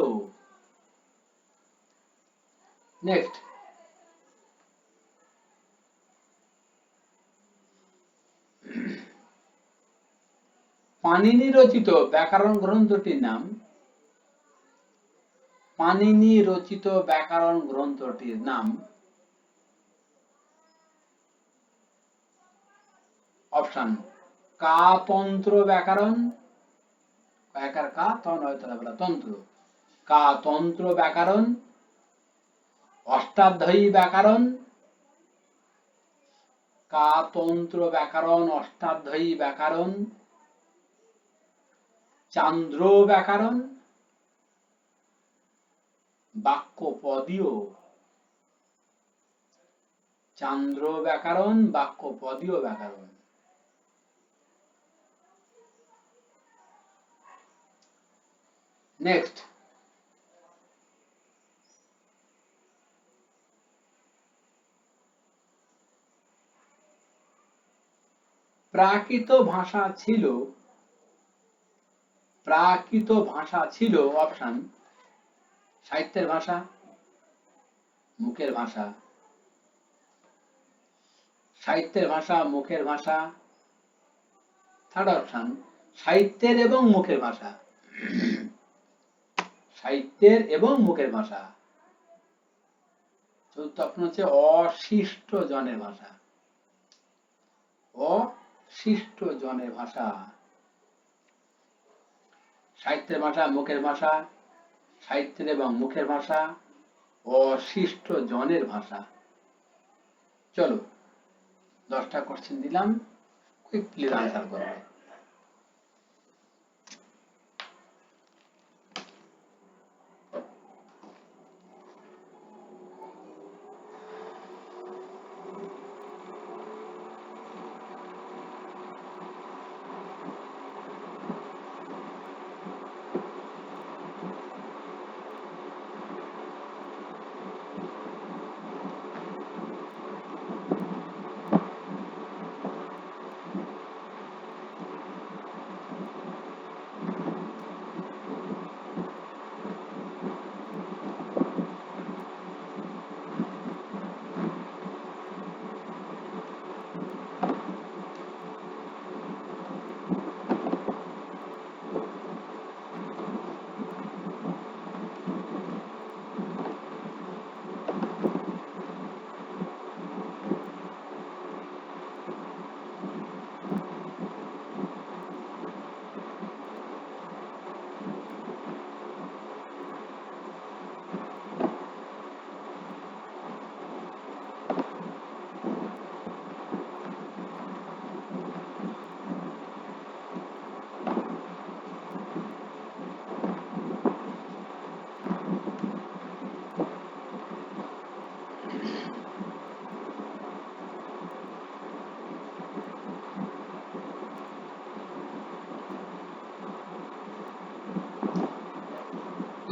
নেক্সট, পানিনি রচিত ব্যাকরণ গ্রন্থটির নাম, পানিনি রচিত ব্যাকরণ গ্রন্থটির নাম, অপশন কাতন্ত্র ব্যাকরণ, কা তন হয়তো বলা তন্ত্র, কাতন্ত্র ব্যাকরণ, অষ্টাধ্যায়ী ব্যাকরণ, কাতন্ত্র ব্যাকরণ, অষ্টাধ্যায়ী ব্যাকরণ, চান্দ্র ব্যাকরণ, বাক্যপদীয়, চান্দ্র ব্যাকরণ, বাক্যপদীয় ব্যাকরণ। নেক্সট, প্রাকৃত ভাষা ছিল, প্রাকৃত ভাষা ছিল, অপশন সাহিত্যের ভাষা, মুখের ভাষা, সাহিত্যের ভাষা, মুখের ভাষা। থার্ড অপশন সাহিত্যের এবং মুখের ভাষা, সাহিত্যের এবং মুখের ভাষা। চতুর্থ অপশন হচ্ছে অশিষ্ট জনের ভাষা, অশিষ্ট জনের ভাষা। সাহিত্যের ভাষা, মুখের ভাষা, সাহিত্যের এবং মুখের ভাষা, অশিষ্ট জনের ভাষা। চলো 10টা কোশ্চেন দিলাম, কুইকলি আনসার করবে।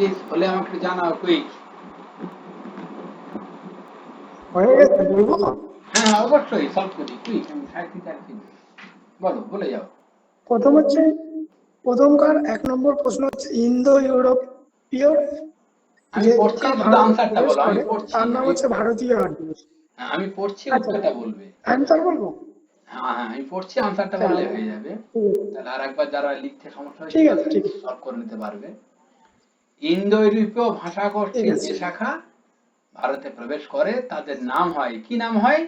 প্লিজ বলে আমাকে জানাও কুইক। হয়ে গেছে, বলবো? হ্যাঁ অবশ্যই সলভ করি কুইক, আমি সাহিত্যিক আর কি। বলো, বলে যাও। প্রথম হচ্ছে, প্রথমকার 1 নম্বর প্রশ্ন হচ্ছে ইন্দো ইউরোপীয় আমি যে পড়ছি, লোকেরা শুধু ভারতে আনসারটা প্রবেশ বলো, আমি করে পড়ছি, তার নাম হচ্ছে ভারতীয় আর্য। হ্যাঁ, আমি পড়ছি, আচ্ছা, উত্তরটা বলবে। অ্যান্সার বলবো? হ্যাঁ হ্যাঁ আমি পড়ছি, আনসারটা তাহলে বললে হয়ে যাবে। তাহলে আর একবার যারা লিখতে সমস্যা হচ্ছে ঠিক তারা আছে, ঠিক আছে, সলভ করে নিতে পারবে। ইন্দো ইউরোপীয় ভাষা ঠিক গোষ্ঠীর আছে। যে শাখা ভারতে প্রবেশ করে তাদের নাম হয়, কি নাম হয়?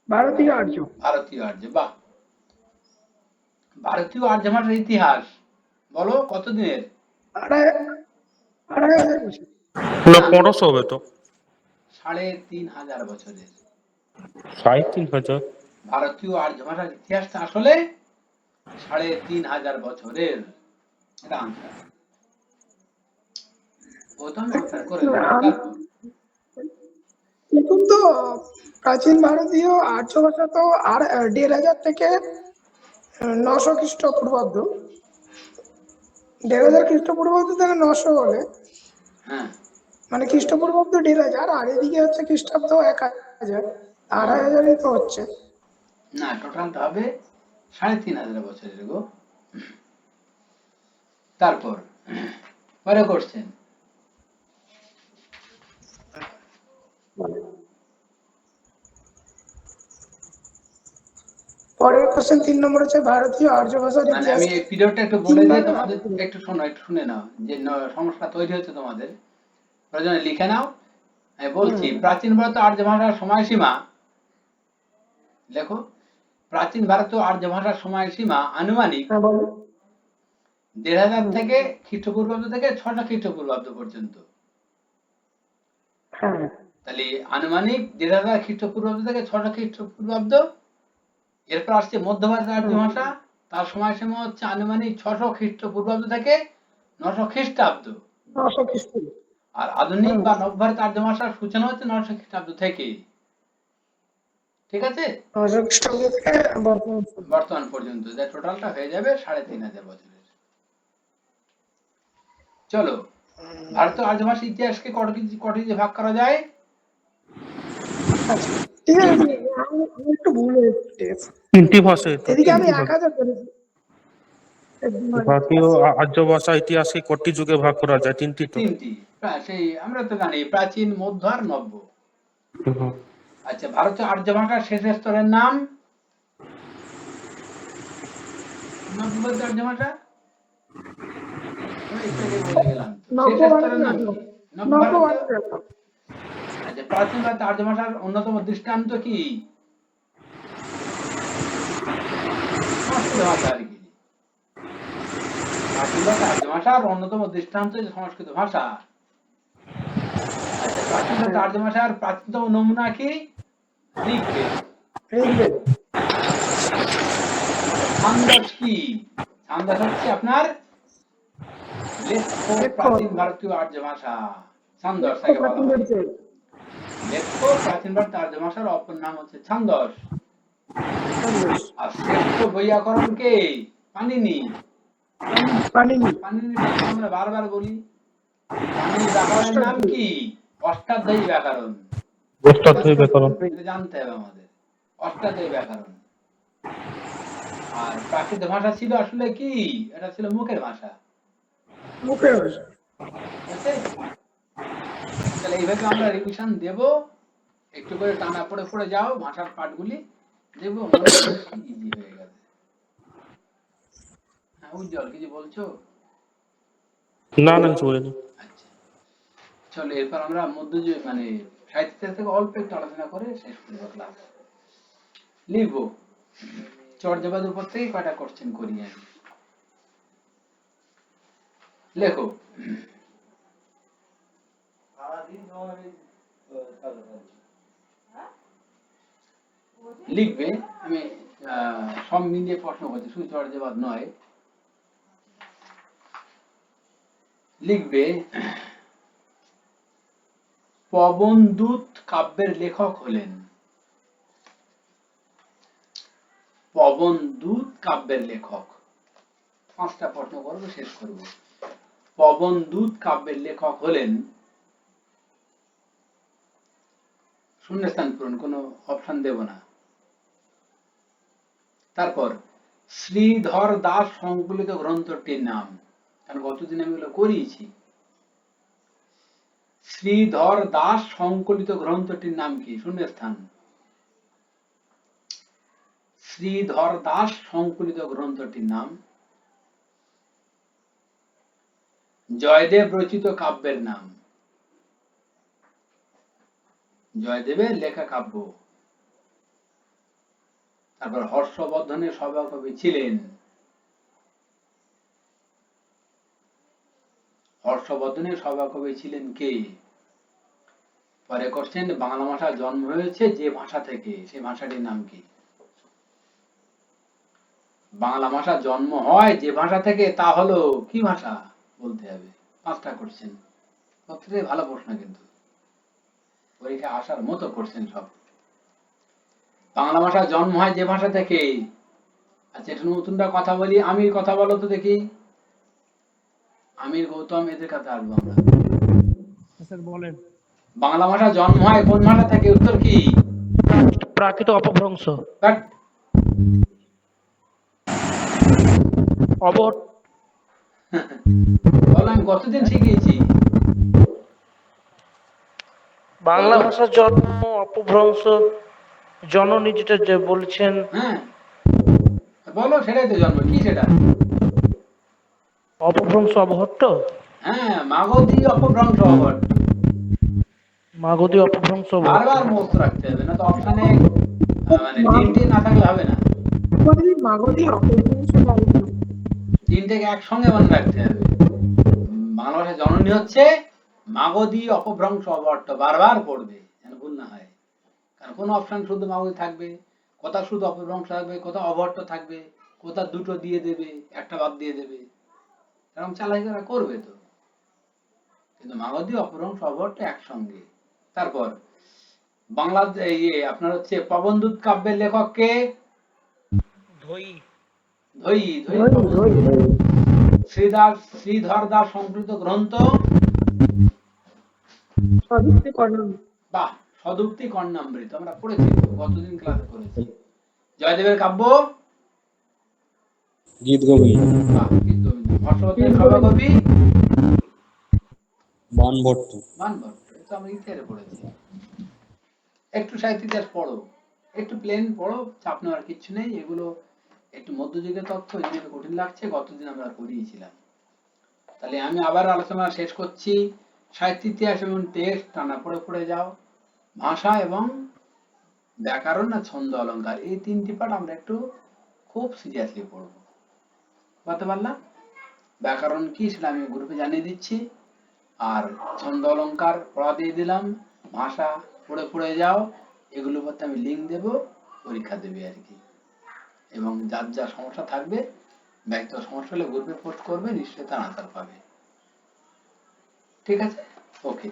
ভারতীয় আর্য। ভারতীয় আর্য। বাহ, ভারতীয় আর্য ভাষার ইতিহাস বলো কতদিনের? আড়াই 2500 বছর। না 1500 হবে তো। 3500 বছরের। 3500। ভারতীয় আর্য ভাষার ইতিহাসটা আসলে 3500 বছরের। এটা আনসার। প্রথম answer করে দিল। তারপর প্রথম তো প্রাচীন ভারতীয় আর্য ভাষা তো আর 1500 থেকে 900 খ্রিস্টপূর্বাব্দ, 1500 খ্রিস্টপূর্বাব্দ থেকে 900 হলে হ্যাঁ, মানে খ্রিস্টপূর্বাব্দ 1500, আর এদিকে হচ্ছে খ্রিস্টাব্দ 1000, 2500ই তো হচ্ছে। না টোটালটা হবে 3500 বছরের গো। তারপর পরে করছেন পরের কোশ্চেন 3 নম্বর হচ্ছে ভারতীয় আর্য ভাষার মানে ইতিহাস আমি এই পিরিয়ডটা একটু তিন বলে দিই ভাগে ভাগ তোমাদের, করুন। একটু শোনো, একটু শুনে নাও যে সমস্যা তৈরি হচ্ছে তোমাদের, প্রয়োজনে লিখে নাও। আমি বলছি প্রাচীন ভারত আর্য ভাষার সময়সীমা, লেখো, প্রাচীন ভারতীয় আর্য ভাষার সময়সীমা আনুমানিক হ্যাঁ বলো। 1500 থেকে খ্রিস্টপূর্বাব্দ থেকে 600 খ্রিস্টপূর্বাব্দ পর্যন্ত। হ্যাঁ তাহলে আনুমানিক 1500 খ্রিস্টপূর্বাব্দ থেকে 600 খ্রিস্টপূর্বাব্দ। এরপর আসছে মধ্য ভারতের আর্য ভাষা, তার সময়সীমা হচ্ছে আনুমানিক 600 খ্রিস্টপূর্বাব্দ থেকে 900 খ্রিস্টাব্দ। 900 খ্রিস্টাব্দ। আর আধুনিক বা নব ভারত আর্য ভাষার সূচনা হচ্ছে 900 খ্রিস্টাব্দ থেকে। ঠিক আছে, 900 খ্রিস্টাব্দ থেকে বর্তমান পর্যন্ত। বর্তমান পর্যন্ত যা টোটালটা হয়ে যাবে 3500 বছরের। চলো, ভারতীয় আর্য ভাষার ইতিহাসকে কটি দিয়ে ভাগ করা যায়? আচ্ছা ঠিক আছে, আমি একটু ভুল হয়েছে, ঠিক আছে। তিনটি ভাষায় তো, এদিকে আমি তিনটি ভাষা। 1000 করেছি। ভারতীয় আর্য ভাষা ইতিহাসকে কটি যুগে ভাগ করা যায়? তিনটি তো। তিনটি, সেই আমরা তো জানি প্রাচীন, মধ্য আর নব্য। হুম। আচ্ছা, ভারতীয় আর্য ভাষার শেষ স্তরের নাম? নব্য ভারতীয় আর্য ভাষা আমি একটু আগে বলে গেলাম তো। শেষ স্তরের নাম কি? নব্য ভারতীয়। আচ্ছা, প্রাচীন ভারতীয় আর্য ভাষার অন্যতম দৃষ্টান্ত কি? সংস্কৃত ভাষা আর কি। প্রাচীন ভারতীয় আর্য ভাষার অন্যতম দৃষ্টান্ত হচ্ছে সংস্কৃত ভাষা। আচ্ছা, প্রাচীন ভারতীয় আর্য ভাষার প্রাচীনতম নমুনা কি? ঋগ্বেদ। ঋগ্বেদ। ছান্দস কি? ছান্দস হচ্ছে আপনার লেখ্য প্রাচীন ভারতীয় আর্য ভাষা। ছান্দস তাকে বলা হয়। লেখ্য প্রাচীন ভারতীয় আর্য ভাষার অপর নাম হচ্ছে ছান্দস। আর শ্রেষ্ঠ বৈয়াকরণ কে? পাণিনি। পাণিনির কথা আমরা বারবার বলি। পাণিনির ব্যাকরণের নাম কি? অষ্টাধ্যায়ী ব্যাকরণ। অষ্টাধ্যায়ী ব্যাকরণ। এটা জানতে হবে আমাদের, অষ্টাধ্যায়ী ব্যাকরণ। আর প্রাকৃত ভাষা ছিল আসলে কি? এটা ছিল মুখের ভাষা। মুখের ভাষা। ঠিক আছে, তাহলে এইভাবে আমরা রিভিশন দেব, একটু করে টানা পড়ে পড়ে যাও ভাষার পাঠগুলি, দেখবো মনে হয় ইজি হয়ে গেছে। হ্যাঁ উজ্জ্বল, কিছু বলছো? না না, কিছু বলিনি। আচ্ছা, চলো এরপর আমরা মধ্যযুগ মানে সাহিত্য থেকে অল্প একটু আলোচনা করে শেষ করবো ক্লাস। লিখবো চর্যাপদ উপর থেকে কয়টা কোশ্চেন করি আমি। লেখো, লিখবে, আমি সব মিলিয়ে প্রশ্ন করছি, শুধু চর্যাপদ নয়। লিখবে পবনদূত কাব্যের লেখক হলেন। পবনদূত কাব্যের লেখক। 5টা প্রশ্ন করবো, শেষ করবো। পবনদূত কাব্যের লেখক হলেন, শূন্যস্থান পূরণ, কোনো অপশন দেব না। তারপর শ্রীধর দাস সংকলিত গ্রন্থটির নাম, কারণ গতদিন আমি এগুলো করিয়েছি। শ্রীধর দাস সংকলিত গ্রন্থটির নাম কি? শূন্যস্থান। শ্রীধর দাস সংকলিত গ্রন্থটির নাম। জয়দেব রচিত কাব্যের নাম। জয়দেবের লেখা কাব্য। তারপর হর্ষবর্ধনের সভাকবি ছিলেন। হর্ষবর্ধনের সভাকবি ছিলেন কে? পরে কোশ্চেন, বাংলা ভাষার জন্ম হয়েছে যে ভাষা থেকে, সেই ভাষাটির নাম কি? বাংলা ভাষার জন্ম হয় যে ভাষা থেকে, তা হলো কি ভাষা? বলতে হবে। 5টা কোশ্চেন। প্রত্যেকটাই ভালো প্রশ্ন, কিন্তু পরীক্ষা আসার মতো কোশ্চেন সব। বাংলা ভাষা জন্ম হয় যে ভাষা থেকে। আচ্ছা, একটু নতুনটা কথা বলি। আমির কথা বলো তো দেখি। আমির, গৌতম, এদের কথা আসবো আমরা। স্যার বলেন। বাংলা ভাষা জন্ম হয় কোন ভাষা থেকে? উত্তর কি? প্রাকৃত অপভ্রংশ। বাট অবহট। বলো, আমি কতদিন শিখিয়েছি। বাংলা ভাষার জন্ম, অপভ্রংশ, জননী যেটা যে বলছেন। হ্যাঁ, বলো, সেটাই তো জন্ম। কি সেটা? অপভ্রংশ, অবহট্ট। হ্যাঁ, মাগধী অপভ্রংশ অবহট্ট। মাগধী অপভ্রংশ, অবহট্ট। বারবার মুখস্থ রাখতে হবে, না তো অপশানে মানে তিনটে না থাকলে হবে না। মাগধী অপভ্রংশ বর্ণ। তিনটেকে একসঙ্গে মনে রাখতে হবে। বাংলা ভাষার জননী হচ্ছে মাগধী অপভ্রংশ অবহট্ট। বারবার পড়বে যেন ভুল না হয়। কারণ কোন অপশন শুধু মাগধী থাকবে, কোথা শুধু অপভ্রংশ থাকবে, কোথা অবহট্ট থাকবে, কোথা দুটো দিয়ে দেবে, একটা বাদ দিয়ে দেবে। এরকম চালাই করা করবে তো। কিন্তু মাগধী অপভ্রংশ অবহট্ট একসঙ্গে। তারপর বাংলা আপনার হচ্ছে প্রবন্ধুত কাব্যের লেখক কে? ধৈ। ধৈ। শ্রীধর দাস সংকলিত গ্রন্থ। সদুক্তি কর্ণামৃত। বাহ, সদুক্তি কর্ণামৃত আমরা পড়েছি তো, গতদিন ক্লাসে পড়েছি। জয়দেবের কাব্য? গীত গোবিন্দ। বাহ, গীত গোবিন্দ। হর্ষবর্ধনের সভাকবি? বাণভট্ট। বাণভট্ট। এটা আমরা ইতিহাসে পড়েছি। একটু সাহিত্য ইতিহাস পড়ো, একটু প্লেন পড়ো, চাপ নেওয়ার কিচ্ছু নেই। এগুলো একটু মধ্যযুগের তথ্য, এই জন্য একটু কঠিন লাগছে, গতদিন আমরা করিয়েছিলাম। তাহলে আমি আবার আলোচনা শেষ করছি। সাহিত্য ইতিহাস এবং টেক্সট টানা পড়ে যাও। ভাষা এবং ব্যাকরণ আর ছন্দ অলঙ্কার, এই তিনটি পাঠ আমরা একটু খুব সিরিয়াসলি পড়বো। বুঝতে পারলাম? ব্যাকরণ কি সেটা আমি গ্রুপে জানিয়ে দিচ্ছি, আর ছন্দ অলঙ্কার পড়া দিয়ে দিলাম। ভাষা পড়ে যাও। এগুলোর মধ্যে আমি লিঙ্ক দেব, পরীক্ষা দেবে আর কি। এবং যার যা সমস্যা থাকবে, ব্যক্তিগত সমস্যা হলে গ্রুপে পোস্ট করবে, নিশ্চয়ই তার আনসার পাবে। ঠিক আছে? ওকে।